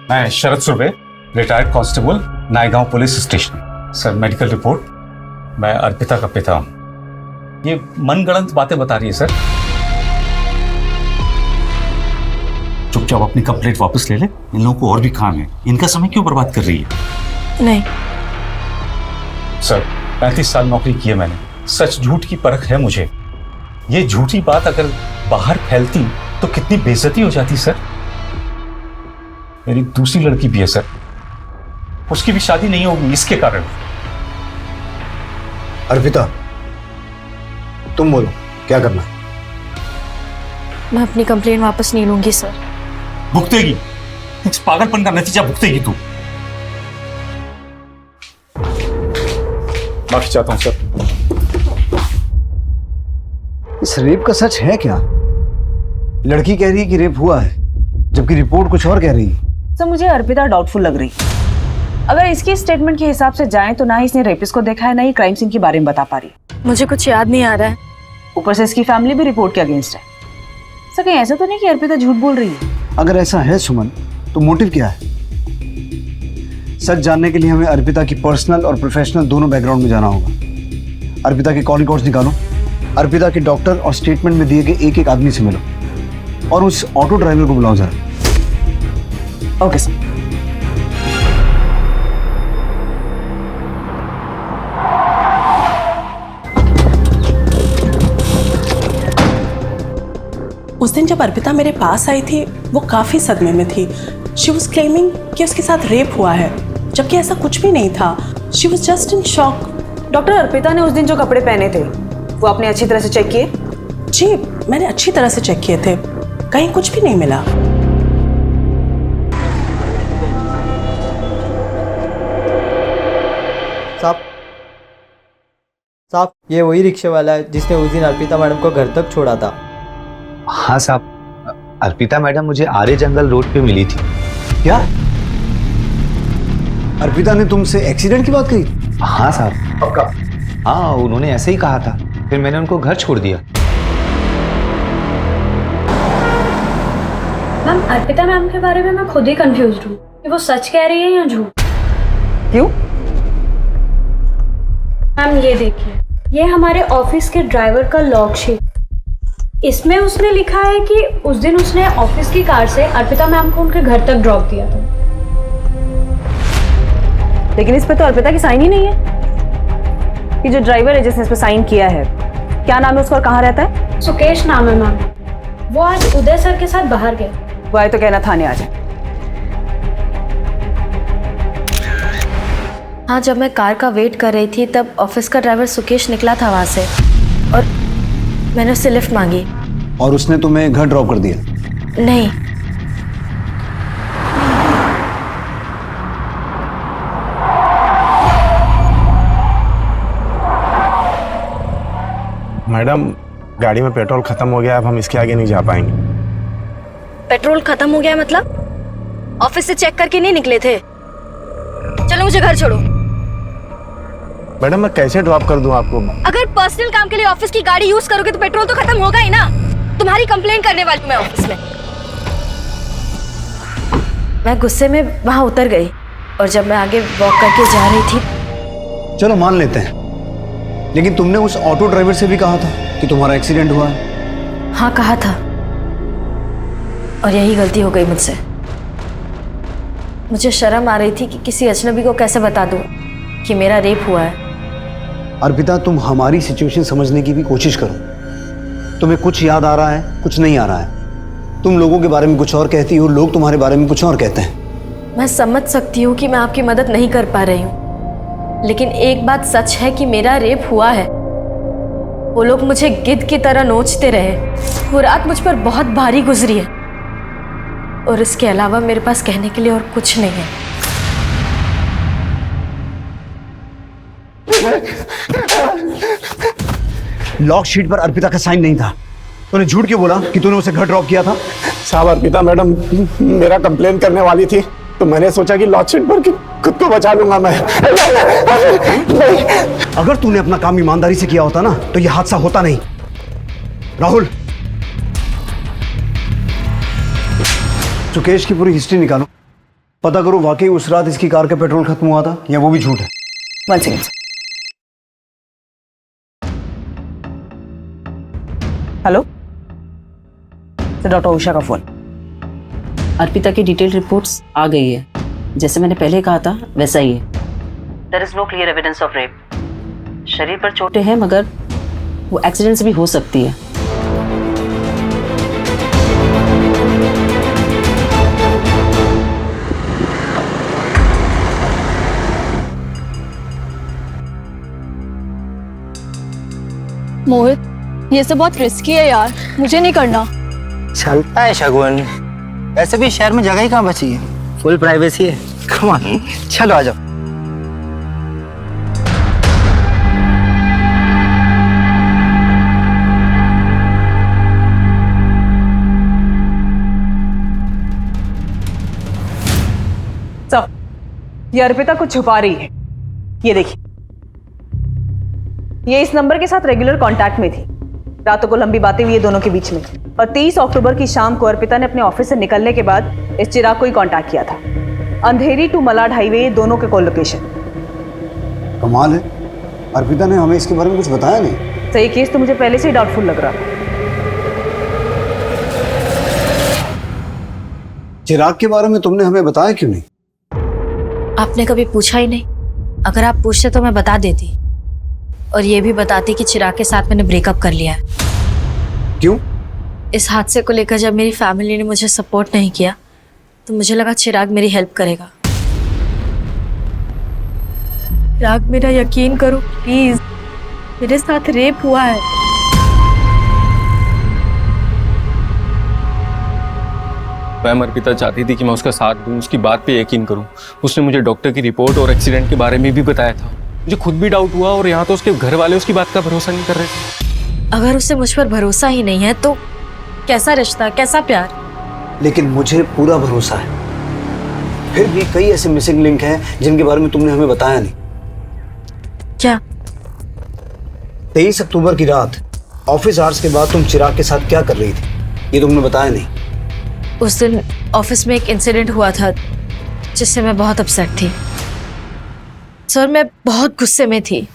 U: मैं Sharad Surve, retired constable, Naigaon police station. Sir, medical report, मैं अर्पिता का पिता हूं। ये मनगढ़ंत बातें बता रही है सर। चुपचाप अपनी कंप्लेंट वापस ले ले, इन लोगों को और भी काम है, इनका समय क्यों बर्बाद कर रही है?
O: नहीं
U: सर, 35 साल नौकरी की है मैंने, सच झूठ की परख है मुझे। ये झूठी बात अगर बाहर फैलती तो कितनी बेइज्जती हो जाती सर। मेरी दूसरी लड़की भी है सर, उसकी भी शादी नहीं होगी इसके कारण।
D: अर्पिता, तुम बोलो क्या करना है?
O: मैं अपनी कंप्लेंट वापस नहीं लूंगी सर।
U: भुगतेगी, इस पागलपन का नतीजा भुगतेगी तू। माफी चाहता हूं सर।
D: इस रेप का सच है क्या? लड़की कह रही है कि रेप हुआ है, जबकि रिपोर्ट कुछ और कह रही है।
C: सर, मुझे अर्पिता डाउटफुल लग रही। अगर इसकी स्टेटमेंट के हिसाब से जाएं तो ना ही इसने रेपिस्ट को देखा है, ना ही क्राइम सीन के बारे में बता पा रही।
O: मुझे कुछ याद नहीं आ रहा है।
C: ऊपर से इसकी फैमिली भी रिपोर्ट के अगेंस्ट है। सर, कहीं ऐसा तो नहीं कि अर्पिता झूठ बोल रही है?
D: अगर ऐसा है सुमन, तो मोटिव क्या है? सच जानने के लिए हमें अर्पिता की पर्सनल और प्रोफेशनल दोनों बैकग्राउंड में जाना होगा। अर्पिता के कॉल रिकॉर्ड्स निकालो, अर्पिता के डॉक्टर और स्टेटमेंट में दिए गए एक एक आदमी से मिलो, और उस ऑटो ड्राइवर को बुलाओ जरा।
C: Okay sir.
X: उस दिन जब अर्पिता मेरे पास आई थी वो काफ़ी सदमे में थी। शी वॉज क्लेमिंग कि उसके साथ रेप हुआ है, जबकि ऐसा कुछ भी नहीं था। She was just in shock.
C: Doctor, Arpita ने उस दिन जो कपड़े पहने थे वो आपने अच्छी तरह से चेक किए?
X: जी, मैंने अच्छी तरह से चेक किए थे, कहीं कुछ भी नहीं मिला।
I: साहब, ये वही रिक्शे वाला है जिसने उस दिन अर्पिता मैडम को घर तक छोड़ा था।
E: हाँ साहब, अर्पिता मैडम मुझे आर्य जंगल रोड पे मिली थी।
D: क्या अर्पिता ने तुमसे एक्सीडेंट की बात कही?
E: हाँ साहब, पक्का। हाँ, उन्होंने ऐसे ही कहा था, फिर मैंने उनको घर छोड़ दिया।
J: मैम, अर्पिता मैम के बारे में मैं खुद ही कंफ्यूज्ड हूँ कि वो सच कह रही है या झूठ।
C: क्यों?
J: मैम ये देखिए, ये हमारे ऑफिस के ड्राइवर का लॉग शीट। इसमें उसने लिखा है कि उस दिन उसने ऑफिस की कार से अर्पिता मैम को उनके घर तक ड्रॉप दिया था।
C: लेकिन इस पे तो अर्पिता की साइन ही नहीं है। ये जो ड्राइवर है जिसने इस पे साइन किया है, क्या नाम है उसका और कहाँ रहता है?
J: सुकेश नाम है मैम। वो आज उदय सर के साथ बाहर गए।
C: वो आए तो कहना थाने आ जाए।
O: हाँ, जब मैं कार का वेट कर रही थी तब ऑफिस का ड्राइवर सुकेश निकला था वहाँ से और मैंने उससे लिफ्ट मांगी।
D: और उसने तुम्हें घर ड्रॉप कर दिया?
O: नहीं।
M: मैडम, गाड़ी में पेट्रोल खत्म हो गया, अब हम इसके आगे नहीं जा पाएंगे।
O: पेट्रोल खत्म हो गया मतलब? ऑफिस से चेक करके नहीं निकले थे? चलो मुझे घर छोड़ो।
M: मैडम, मैं कैसे ड्रॉप कर दूं आपको?
O: अगर पर्सनल काम के लिए ऑफिस की गाड़ी यूज करोगे तो पेट्रोल तो खत्म होगा ही ना। तुम्हारी कंप्लेंट करने वाली हूं मैं ऑफिस में। मैं गुस्से में वहां उतर गई और जब मैं आगे वॉक करके जा रही थी।
D: चलो मान लेते हैं, लेकिन तुमने उस ऑटो ड्राइवर से भी कहा था कि तुम्हारा एक्सीडेंट हुआ है।
O: हाँ, कहा था, और यही गलती हो गई मुझसे। मुझे शर्म आ रही थी कि किसी अजनबी को कैसे बता दूं कि मेरा रेप हुआ है।
D: अर्पिता, तुम हमारी सिचुएशन समझने की भी कोशिश करो। तुम्हें कुछ याद आ रहा है, कुछ नहीं आ रहा है। तुम लोगों के बारे में कुछ और कहती हो, लोग तुम्हारे बारे में कुछ और कहते हैं।
O: मैं समझ सकती हूँ कि मैं आपकी मदद नहीं कर पा रही हूँ, लेकिन एक बात सच है कि मेरा रेप हुआ है। वो लोग मुझे गिद्ध की तरह नोचते रहे। वो रात मुझ पर बहुत भारी गुजरी है और इसके अलावा मेरे पास कहने के लिए और कुछ नहीं है।
D: लॉक शीट पर अर्पिता का साइन नहीं था। तूने झूठ क्यों बोला कि तूने उसे घर ड्रॉप किया था?
M: साहब, अर्पिता मैडम मेरा कंप्लेन करने वाली थी, तो मैंने सोचा कि लॉक शीट पर खुद को बचा लूंगा मैं। नहीं।
D: अगर तूने अपना काम ईमानदारी से किया होता ना तो यह हादसा होता नहीं। राहुल, सुकेश की पूरी हिस्ट्री निकालो, पता करो वाकई उस रात इसकी कार का पेट्रोल खत्म हुआ था या वो भी झूठ है।
C: One second. Hello, doctor Usha का फोन।
P: अर्पिता की डिटेल रिपोर्ट्स आ गई है। जैसे मैंने पहले कहा था वैसा ही है। There is no clear evidence of rape. शरीर पर चोटें हैं मगर वो एक्सीडेंट से भी हो सकती है।
Q: मोहित, ये सब बहुत रिस्की है यार, मुझे नहीं करना।
V: चलता है शगुन, वैसे भी शहर में जगह ही कहाँ बची है, फुल प्राइवेसी है। कम ऑन, चलो आ जाओ।
C: ये अर्पिता कुछ छुपा रही है। ये देखिए, ये इस नंबर के साथ रेगुलर कांटेक्ट में थी। रातों को लंबी बातें हुई है दोनों के बीच में, और 23 अक्टूबर की शाम को अर्पिता ने अपने ऑफिस से निकलने के बाद इस चिराग को ही कांटेक्ट किया था। अंधेरी टू मलाड हाईवे, दोनों के कॉल लोकेशन।
D: कमाल है, अर्पिता ने हमें इसके बारे में कुछ बताया नहीं।
C: सही केस तो मुझे पहले से ही डाउटफुल लग रहा था।
D: चिराग के बारे में तुमने हमें बताया क्यों नहीं?
O: आपने कभी पूछा ही नहीं। अगर आप पूछते तो मैं बता देती, और ये भी बताती कि चिराग के साथ मैंने ब्रेकअप कर लिया है।
D: क्यों?
O: इस हादसे को लेकर जब मेरी फैमिली ने मुझे सपोर्ट नहीं किया तो मुझे लगा चिराग मेरी हेल्प करेगा। चिराग, मेरा यकीन करो प्लीज, मेरे साथ रेप हुआ है।
F: मैम, अर्पिता चाहती थी कि मैं उसका साथ दूं, उसकी बात पे यकीन करूं। उसने मुझे डॉक्टर की रिपोर्ट और एक्सीडेंट के बारे में भी बताया था। मुझे खुद भी डाउट हुआ और यहाँ तो उसके घर वाले उसकी बात का भरोसा नहीं कर रहे थे।
O: अगर उसे मुझ पर भरोसा ही नहीं है तो कैसा रिश्ता, कैसा प्यार?
D: लेकिन मुझे पूरा भरोसा है। फिर भी कई ऐसे मिसिंग लिंक हैं जिनके बारे में तुमने हमें बताया नहीं।
O: क्या?
D: 23 अक्टूबर की रात ऑफिस आवर्स के बाद तुम चिराग के साथ क्या कर रही थी, ये तुमने बताया नहीं।
O: उस दिन ऑफिस में एक इंसिडेंट हुआ था जिससे मैं बहुत अपसेट थी। सर, मैं बहुत गुस्से में थी।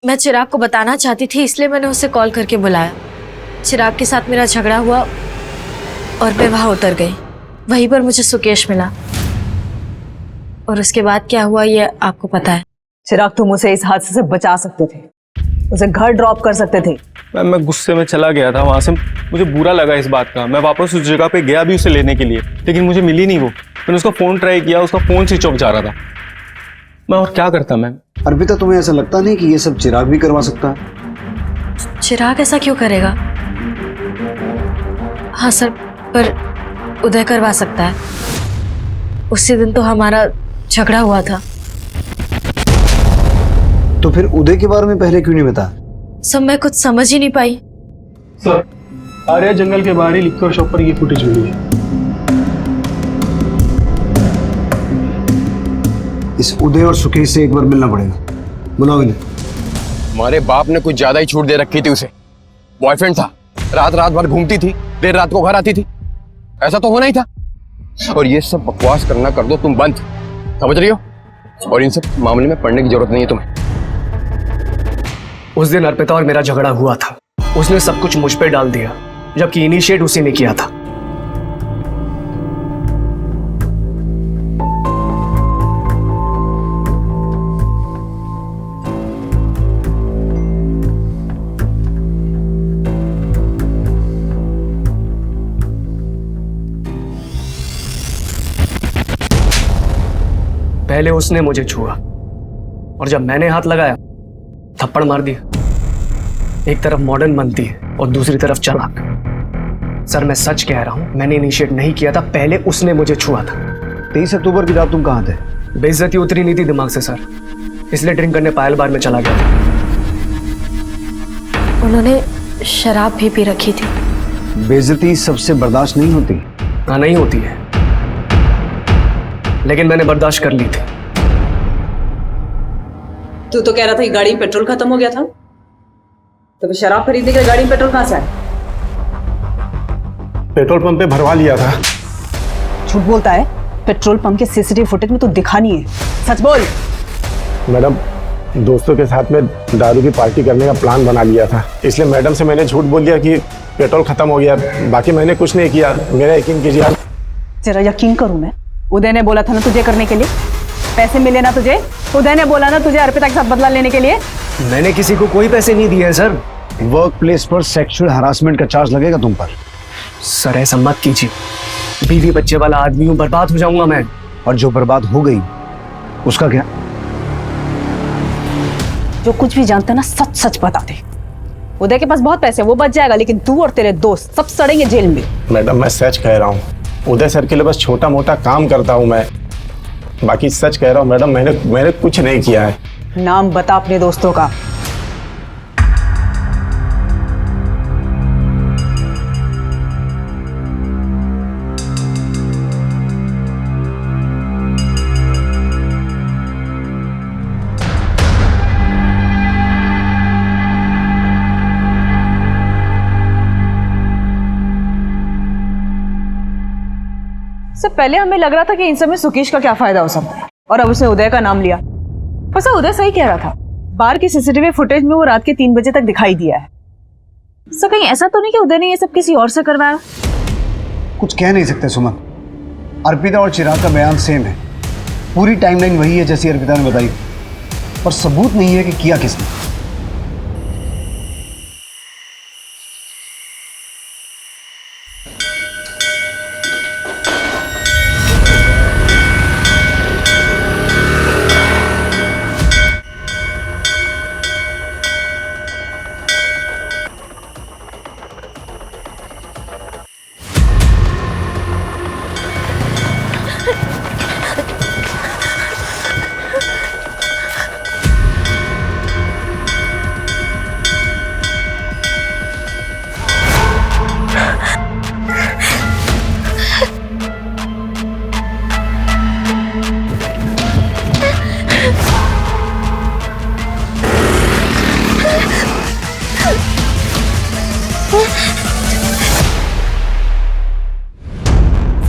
O: मैं चिराग को बताना चाहती थी, इसलिए मैंने उसे कॉल करके बुलाया। चिराग के साथ मेरा झगड़ा हुआ और मैं वहां उतर गई। वहीं पर मुझे सुकेश मिला और उसके बाद क्या हुआ ये आपको पता है।
C: चिराग, तुम उसे इस हादसे से बचा सकते थे, उसे घर ड्रॉप कर सकते थे।
F: मैं गुस्से में चला गया था वहां से। मुझे बुरा लगा इस बात का। मैं वापस उस जगह पे गया भी उसे लेने के लिए, लेकिन मुझे मिली नहीं वो। मैंने उसका फोन ट्राई किया, उसका फोन स्विच ऑफ जा रहा था। मैं और क्या करता मैम?
D: अर्पिता, तुम्हें ऐसा लगता नहीं कि ये सब चिराग भी करवा सकता है?
O: चिराग ऐसा क्यों करेगा? हाँ सर, पर उदय करवा सकता है। उसी दिन तो हमारा झगड़ा हुआ था।
D: तो फिर उदय के बारे में पहले क्यों नहीं बताया?
O: सब मैं कुछ समझ ही नहीं पाई।
G: सर, आर्या जंगल के बाहरी लिक्कर शॉप पर ये फुटेज मिली है।
D: इस उदय और सुकेश से एक बार मिलना पड़ेगा। बुलाओ इन्हें।
H: हमारे बाप ने कुछ ज्यादा ही छूट दे रखी थी उसे। बॉयफ्रेंड था, रात रात भर घूमती थी, देर रात को घर आती थी। ऐसा तो होना ही था। और ये सब बकवास करना कर दो तुम बंद, समझ रही हो? और इन सब मामले में पढ़ने की जरूरत नहीं है तुम्हें।
B: उस दिन अर्पिता और मेरा झगड़ा हुआ था। उसने सब कुछ मुझ पे डाल दिया, जबकि इनिशिएट उसी ने किया था। पहले उसने मुझे छुआ और जब मैंने हाथ लगाया थप्पड़ मार दिया। एक तरफ मॉडर्न बनती है और दूसरी तरफ चालाक। सर, मैं सच कह रहा हूं, मैंने इनिशिएट नहीं किया था, पहले उसने मुझे छुआ था।
D: 23 अक्टूबर की रात तुम कहां थे?
B: बेइज्जती उतरी नहीं थी दिमाग से सर, इसलिए ड्रिंक करने पायल बार में चला गया था।
O: उन्होंने शराब भी पी रखी थी।
D: बेइज्जती सबसे बर्दाश्त नहीं होती।
B: हाँ, नहीं होती है, लेकिन मैंने बर्दाश्त कर ली थी।
C: तू तो कह रहा था कि गाड़ी में पेट्रोल खत्म हो गया था, तो फिर शराब खरीदने के लिए गाड़ी में पेट्रोल कहां से आया?
M: पेट्रोल पंप पे भरवा लिया था।
C: झूठ बोलता है। पेट्रोल पंप के सीसीटीवी फुटेज में तो दिखा नहीं है, सच बोल।
M: मैडम, दोस्तों के साथ में दारू की पार्टी करने का प्लान बना लिया था, इसलिए मैडम से मैंने झूठ बोल दिया कि पेट्रोल खत्म हो गया। बाकी मैंने कुछ नहीं किया, मेरा यकीन कीजिए।
C: तेरा यकीन करूं मैं? उदय ने बोला था ना तुझे करने के लिए, पैसे मिले ना तुझे? उदय ने बोला ना तुझे अर्पिता के साथ बदला लेने के लिए?
B: मैंने किसी को कोई पैसे नहीं दिए हैं सर।
D: वर्क प्लेस पर सेक्सुअल हरासमेंट का चार्ज लगेगा तुम पर।
B: सर, ऐसा मत कीजिए। बीवी बच्चे वाला आदमी हूं, बर्बाद हो जाऊंगा मैं।
D: और जो बर्बाद हो गई उसका क्या?
C: जो कुछ भी जानते ना सच सच बता दे। उदय के पास बहुत पैसे, वो बच जाएगा, लेकिन तू और तेरे दोस्त सब सड़ेंगे जेल में।
M: मैडम, मैं सच कह रहा हूँ, उदय सर के लिए बस छोटा मोटा काम करता हूँ मैं। बाकी सच कह रहा हूँ मैडम, मैंने कुछ नहीं किया है।
C: नाम बता अपने दोस्तों का। इससे पहले हमें लग रहा था कि इन सब में सुकेश का क्या फायदा हो सकता है, और अब उसने उदय का नाम लिया। वैसे उदय सही कह रहा था, बार की सीसीटीवी फुटेज में वो रात के 3 बजे तक दिखाई दिया है। सो कहीं ऐसा तो नहीं कि उदय ने ये सब किसी और से करवाया?
D: कुछ कह नहीं सकते सुमन। अर्पिता और चिराग का बयान सेम है, पूरी टाइमलाइन वही है जैसी अर्पिता ने बताई, पर सबूत नहीं है कि किया किसने।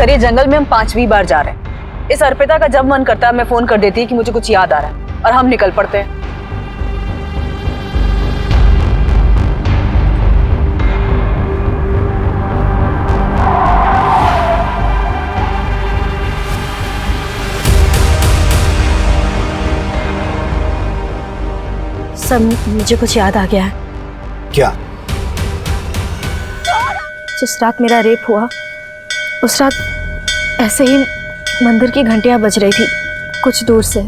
K: सर ये जंगल में हम 5वीं बार जा रहे हैं। इस अर्पिता का जब मन करता है मैं फोन कर देती है कि मुझे कुछ याद आ रहा है और हम निकल पड़ते हैं।
O: सर मुझे कुछ याद आ गया है।
D: क्या?
O: जिस रात मेरा रेप हुआ उस रात ऐसे ही मंदिर की घंटियां बज रही थी कुछ दूर से।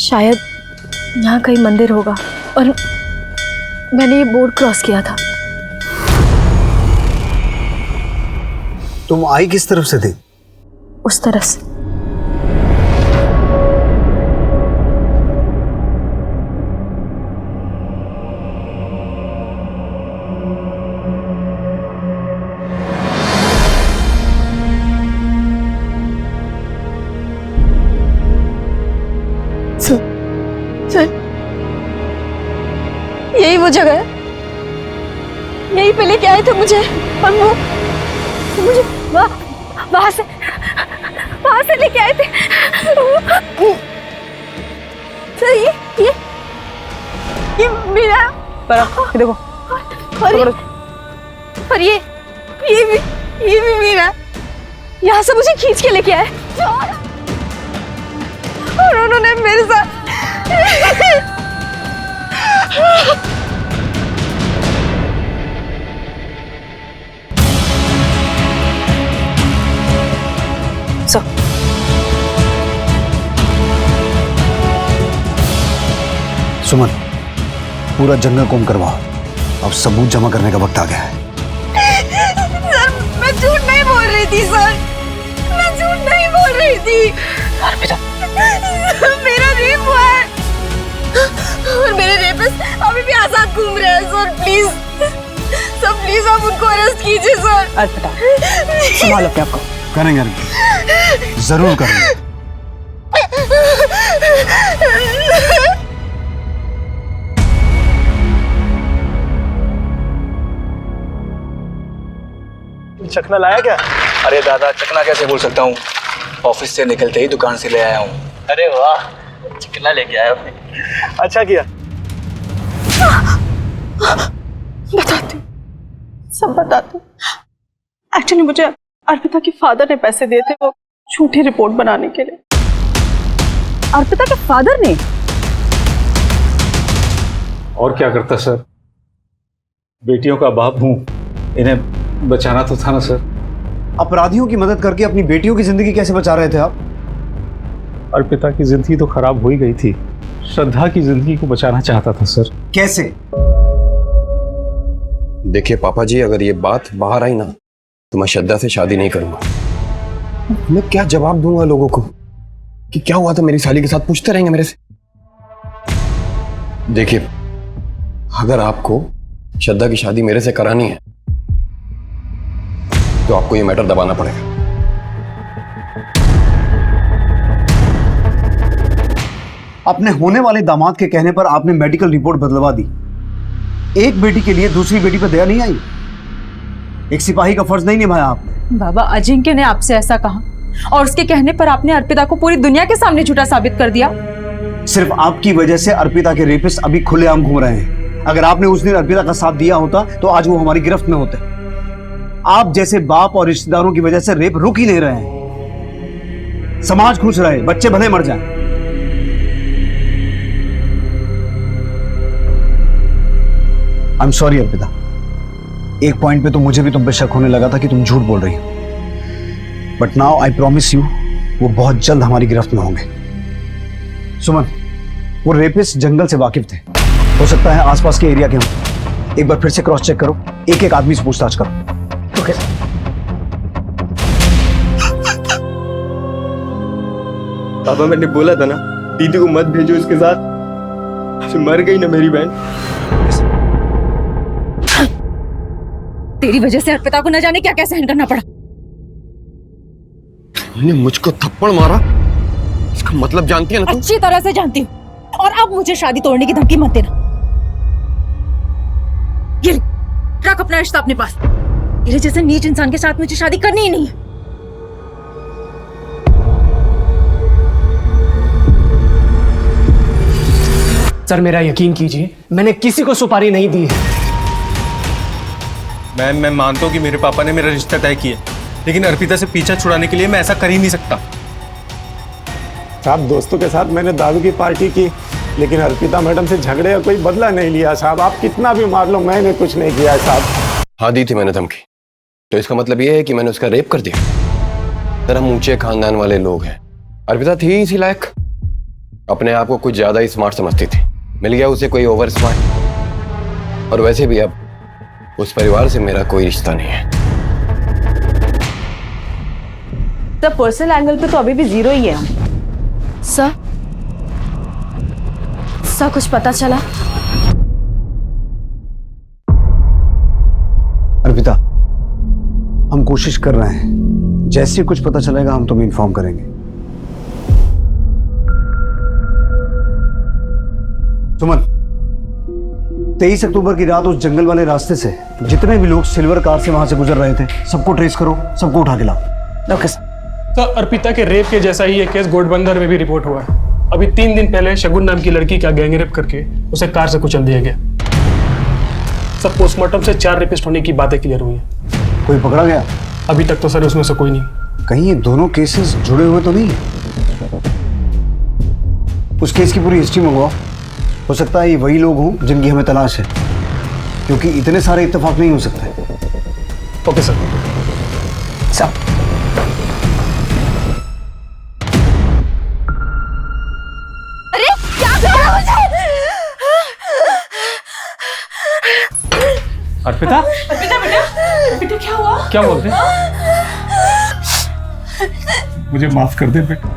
O: शायद यहाँ कहीं मंदिर होगा और मैंने ये बोर्ड क्रॉस किया था।
D: तुम आई किस तरफ से थी?
O: उस तरह से। सर यही वो जगह है, यही पे लेके आए थे मुझे और वो मुझे वहां से लेके आए थे। सर ये मेरा
K: पर देखो
O: और ये भी मेरा। यहाँ से मुझे खींच के लेके आए और उन्होंने मेरे साथ
D: सुमन, पूरा जंगल कोम करवाओ। अब सबूत जमा करने का वक्त आ गया है।
O: सर मैं झूठ नहीं बोल रही थी सर, मैं झूठ नहीं बोल रही थी।
B: अर्पिता
O: मेरा रेप हुआ है और मेरे रेपिस्ट अभी भी आजाद घूम रहे हैं। सर प्लीज आप उनको अरेस्ट कीजिए सर।
K: अर्पिता संभालो अपने आप को।
D: करेंगे, जरूर करेंगे।
N: चखना लाया क्या? अरे दादा चखना कैसे बोल सकता हूँ, ऑफिस से निकलते ही दुकान से ले आया हूँ। अरे वाह, चखना लेके आया आपने, अच्छा किया।
X: बताती हूँ, सब बताती हूँ। एक्चुअली मुझे अर्पिता के फादर ने पैसे दिए थे वो झूठी रिपोर्ट बनाने के लिए।
K: अर्पिता के फादर ने?
U: और क्या करता सर, बेटियों का बाप हूं, इन्हें बचाना तो था ना सर।
D: अपराधियों की मदद करके अपनी बेटियों की जिंदगी कैसे बचा रहे थे आप?
U: अर्पिता की जिंदगी तो खराब हो ही गई थी, श्रद्धा की जिंदगी को बचाना चाहता था सर।
D: कैसे?
H: देखिए पापा जी, अगर ये बात बाहर आई ना तो मैं श्रद्धा से शादी नहीं करूंगा। मैं क्या जवाब दूंगा लोगों को कि क्या हुआ था मेरी साली के साथ, पूछते रहेंगे मेरे से। देखिए अगर आपको श्रद्धा की शादी मेरे से करानी है तो आपको ये मैटर दबाना पड़ेगा।
D: अपने होने वाले दामाद के कहने पर आपने मेडिकल रिपोर्ट बदलवा दी। एक बेटी के लिए दूसरी बेटी पर दया नहीं आई? एक सिपाही का फर्ज नहीं निभाया आपने?
S: बाबा अजिंक्य ने आपसे ऐसा कहा और उसके कहने पर आपने अर्पिता को पूरी दुनिया के सामने झूठा साबित कर दिया।
D: सिर्फ आपकी वजह से अर्पिता के रेपिस्ट अभी खुलेआम घूम रहे हैं। अगर आपने उस दिन अर्पिता का साथ दिया होता तो आज वो हमारी गिरफ्त में होते। आप जैसे बाप और रिश्तेदारों की वजह से रेप रुक ही नहीं रहे हैं। समाज खुश रहे, बच्चे भले मर जाएं। आई एम सॉरी अर्पिता, एक पॉइंट पे तो मुझे भी तुम पे शक होने लगा था कि तुम झूठ बोल रही हो, but now I promise you वो बहुत जल्द हमारी गिरफ्त में होंगे। सुमन, वो रेपिस्ट जंगल से वाकिफ थे, हो सकता है आसपास के एरिया के हों। एक बार फिर से क्रॉस चेक करो, एक एक आदमी से पूछताछ करो। ओके
N: पापा मैंने बोला था ना दीदी को मत भेजो इसके साथ, मर गई ना मेरी बहन।
S: तेरी वजह से अर्पिता को न जाने क्या क्या सहन करना पड़ा।
H: तुमने मुझको थप्पड़ मारा, इसका मतलब जानती है ना तुम?
S: अच्छी तरह से जानती हूँ, और अब मुझे शादी तोड़ने की धमकी मत देना। ये ले, रख अपना रिश्ता अपने पास। तेरे जैसे नीच इंसान के साथ मुझे शादी करनी ही नहीं है।
B: सर मेरा यकीन कीजिए, मैंने किसी को सुपारी नहीं दी है।
M: मैं मानता हूँ कि मेरे पापा ने मेरा रिश्ता तय किया, लेकिन अर्पिता से पीछा छुड़ाने के लिए मैं ऐसा कर ही नहीं सकता।
L: साहब दोस्तों के साथ मैंने दारू की पार्टी की, लेकिन अर्पिता मैडम से झगड़े का कोई बदला नहीं लिया साहब। आप कितना भी मार लो, मैंने कुछ नहीं किया साहब।
H: हाँ दी थी मैंने धमकी, तो इसका मतलब ये है कि मैंने उसका रेप कर दिया। सर हम ऊंचे खानदान वाले लोग हैं, अर्पिता थी इसी लायक, अपने आप को कुछ ज्यादा ही स्मार्ट समझती थी, मिल गया उसे कोई ओवर स्मार्ट। और वैसे भी अब उस परिवार से मेरा कोई रिश्ता नहीं है।
K: सर पर्सनल एंगल पे तो अभी भी 0 ही है हम।
O: सर कुछ पता चला?
D: अर्पिता, हम कोशिश कर रहे हैं, जैसे ही कुछ पता चलेगा हम तुम्हें इन्फॉर्म करेंगे। सुमन, 23 अक्टूबर की रात उस जंगल वाले रास्ते से जितने भी लोग सिल्वर कार से वहां से गुजर रहे थे, सबको ट्रेस करो, सबको उठा के लाओ।
B: Okay sir.
G: सर अर्पिता के रेप के जैसा ही ये केस घोड़बंदर में भी रिपोर्ट हुआ है। अभी 3 दिन पहले शगुन नाम की लड़की का गैंगरेप करके उसे कार से कुचल दिया गया। सब पोस्टमार्टम से 4 रेपिस्ट होने की बातें क्लियर हुई हैं।
D: कोई पकड़ा गया?
G: अभी तक तो सर उसमें से कोई नहीं।
D: कहीं ये दोनों केसेस जुड़े हुए तो नहीं है? उस केस की पूरी हिस्ट्री मंगवाओ, हो सकता है ये वही लोग हों जिनकी हमें तलाश है, क्योंकि इतने सारे इत्तेफाक नहीं हो सकते।
G: Okay sir.
O: अरे क्या कर रहा है मुझे?
G: अर्पिता?
S: अर्पिता बेटा क्या हुआ?
G: क्या बोलते? मुझे माफ कर दे बेटा।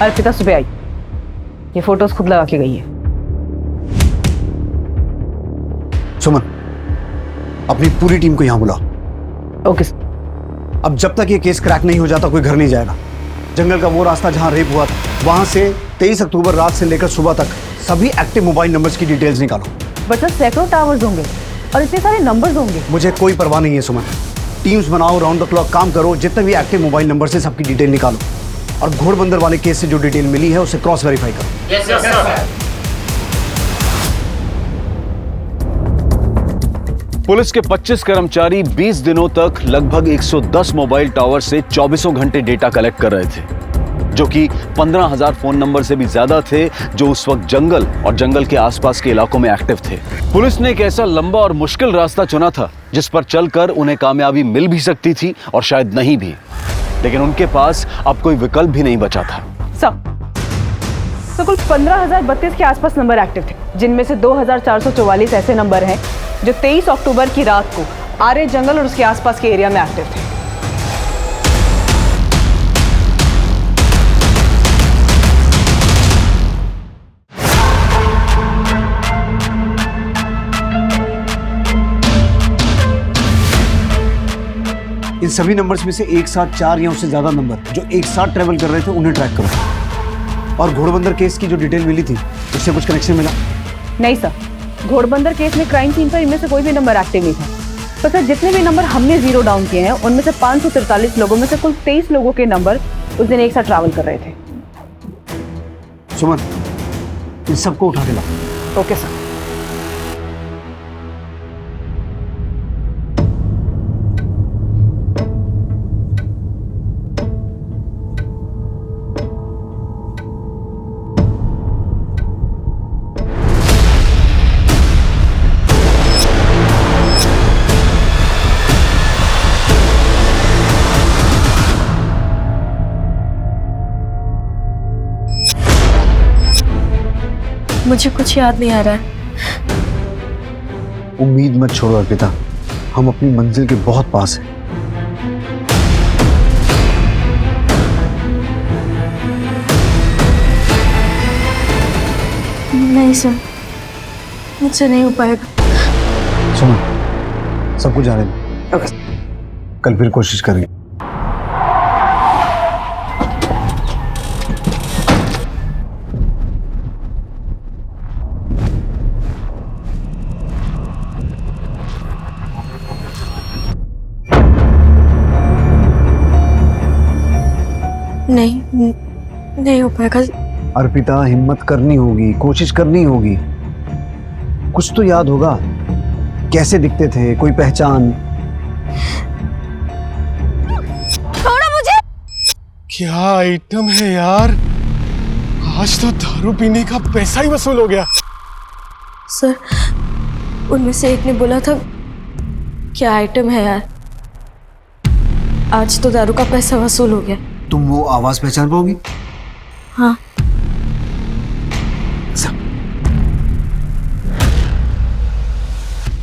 K: अर्पिता सुबह आई, ये फोटोज खुद लगा के गई है।
D: सुमन, अपनी पूरी टीम को यहां बुलाओ।
K: ओके।
D: अब जब तक ये केस क्रैक नहीं हो जाता कोई घर नहीं जाएगा। जंगल का वो रास्ता जहां रेप हुआ था, वहां से 23 अक्टूबर रात से लेकर सुबह तक सभी एक्टिव मोबाइल नंबर्स की डिटेल्स निकालो।
K: बच्चा सैकड़ों टावर्स होंगे और इतने सारे नंबर्स होंगे।
D: मुझे कोई परवाह नहीं है सुमन, टीम्स बनाओ, राउंड द क्लॉक काम करो, जितने भी एक्टिव मोबाइल नंबर से सबकी डिटेल निकालो और घोड़बंदर वाले केस से जो डिटेल मिली है उसे क्रॉस वेरीफाई करो।
U: Yes sir.
A: पुलिस के 25 कर्मचारी 20 दिनों तक लगभग 110 मोबाइल टावर से 24 घंटे डेटा कलेक्ट कर रहे थे, जो कि 15,000 फोन नंबर से भी ज्यादा थे जो उस वक्त जंगल और जंगल के आसपास के इलाकों में एक्टिव थे। पुलिस ने एक ऐसा लंबा और मुश्किल रास्ता चुना था जिस पर चलकर उन्हें कामयाबी मिल भी सकती थी और शायद नहीं भी, लेकिन उनके पास अब कोई विकल्प भी नहीं बचा था।
K: तो कुल 15,032 के आसपास नंबर एक्टिव थे, जिनमें से 2,444 ऐसे नंबर हैं जो 23 अक्टूबर की रात को आर्य जंगल और उसके आसपास के एरिया में एक्टिव थे।
D: इन सभी नंबर्स में से एक साथ 4 या उससे ज्यादा नंबर जो एक साथ ट्रेवल कर रहे थे उन्हें ट्रैक करो। और घोड़बंदर केस की जो डिटेल मिली थी उससे कुछ कनेक्शन मिला?
K: नहीं सर, घोड़बंदर केस में क्राइम सीन पर इनमें से कोई भी नंबर एक्टिव नहीं था। तो सर जितने भी नंबर हमने जीरो डाउन किए हैं उनमें से 543 लोगों में से कुल 23 लोगों के नंबर उस दिन एक साथ ट्रैवल कर रहे थे।
D: सुमन, इन सबको उठा के लाओ।
K: Okay sir.
O: मुझे कुछ याद नहीं आ रहा है।
D: उम्मीद मत छोड़ो अर्पिता, हम अपनी मंजिल के बहुत पास हैं।
O: नहीं सर, मुझसे नहीं हो पाएगा।
D: सुनो, सब कुछ जाने दो, कल फिर कोशिश करेंगे।
O: नहीं हो पाएगा।
D: अर्पिता, हिम्मत करनी होगी, कोशिश करनी होगी। कुछ तो याद होगा, कैसे दिखते थे, कोई पहचान।
O: छोड़ो मुझे।
M: क्या आइटम है यार, आज तो दारू पीने का पैसा ही वसूल हो गया।
O: सर, उनमें से एक ने बोला था क्या आइटम है यार, आज तो दारू का पैसा वसूल हो गया।
D: तुम वो आवाज पहचान पाओगी?
O: हाँ।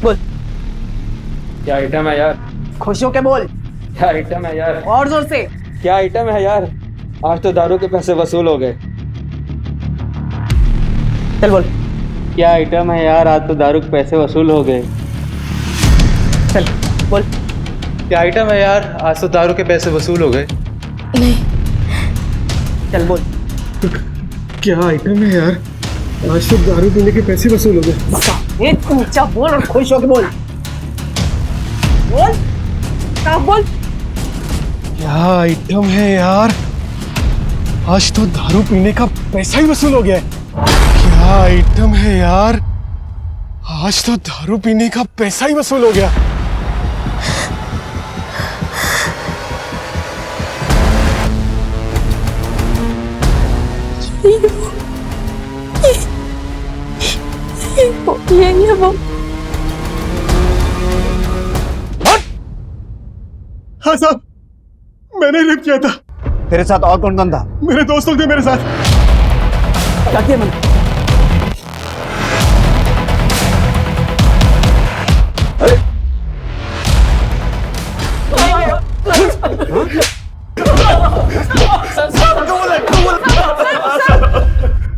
B: बोल।
F: क्या आइटम है यार?
B: खुश होके बोल।
F: क्या आइटम है यार?
B: और जोर से।
F: क्या आइटम है यार? आज तो दारू के पैसे वसूल हो गए।
B: चल बोल।
F: क्या आइटम है यार? आज तो दारू के पैसे वसूल हो गए।
B: चल बोल।
N: क्या आइटम है यार? आज तो दारू के पैसे वसूल हो गए।
O: नहीं।
B: चल बोल।
M: क्या आइटम है यार, आज तो दारू पीने के पैसे वसूल हो गए।
B: एक ऊंचा बोल और खुश होके बोल। बोल, साफ बोल।
M: क्या आइटम है यार, आज तो दारू पीने का पैसा ही वसूल हो गया है। क्या आइटम है यार, आज तो दारू पीने का पैसा ही वसूल हो गया।
O: ये वो।
M: हाँ साहब, मैंने रेप किया था।
D: तेरे साथ और कौन था?
M: मेरे दोस्त लोग थे मेरे साथ।
B: क्या किया मैंने?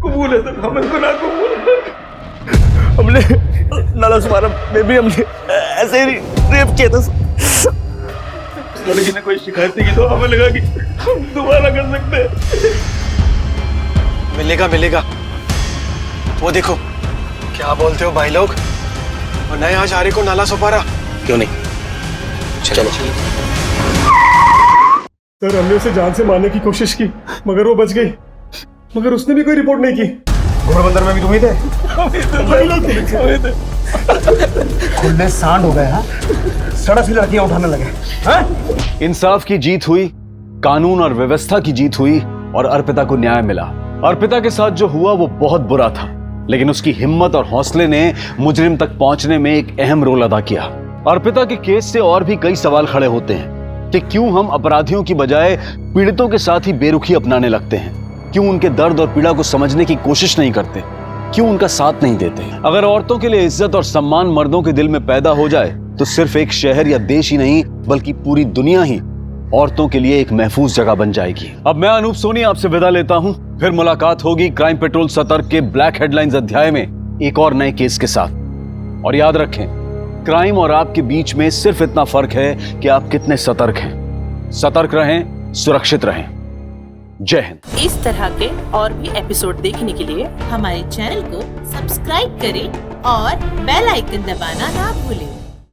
M: कबूल है सर, हमें गुनाह कबूल है। हमने नाला सुमारा में भी हमने ऐसे ही रेप किया था। लड़की ने कोई शिकायत नहीं की तो हमें लगा कि हम दोबारा कर सकते हैं।
G: मिलेगा। वो देखो, क्या बोलते हो भाई लोग? और नए आज आरे को नाला सुपारा क्यों नहीं? चलो।
M: सर, हमने उसे जान से मारने की कोशिश की मगर वो बच गई, मगर उसने भी कोई रिपोर्ट नहीं की।
D: घोड़बंदर में भी तुम ही थे?
M: भाई लोग थे।
D: खुले सांड हो गए। हाँ, सड़क से लड़कियां उठाने लगे। हाँ?
A: इंसाफ की जीत हुई, कानून और व्यवस्था की जीत हुई और अर्पिता को न्याय मिला। अर्पिता के साथ जो हुआ वो बहुत बुरा था, लेकिन उसकी हिम्मत और हौसले ने मुजरिम तक पहुंचने में एक अहम रोल अदा किया। अर्पिता के केस से और भी कई सवाल खड़े होते हैं कि क्यों हम अपराधियों की बजाय पीड़ितों के साथ ही बेरुखी अपनाने लगते हैं, क्यों उनके दर्द और पीड़ा को समझने की कोशिश नहीं करते, क्यों उनका साथ नहीं देते। अगर औरतों के लिए इज्जत और सम्मान मर्दों के दिल में पैदा हो जाए तो सिर्फ एक शहर या देश ही नहीं बल्कि पूरी दुनिया ही औरतों के लिए एक महफूज जगह बन जाएगी। अब मैं अनूप सोनी आपसे विदा लेता हूं, फिर मुलाकात होगी क्राइम पेट्रोल सतर्क के ब्लैक हेडलाइंस अध्याय में एक और नए केस के साथ। और याद रखें, क्राइम और आपके बीच में सिर्फ इतना फर्क है कि आप कितने सतर्क हैं। सतर्क रहें, सुरक्षित रहें। जय हिंद।
I: इस तरह के और भी एपिसोड देखने के लिए हमारे चैनल को सब्सक्राइब करें और बेल आइकन दबाना ना भूलें।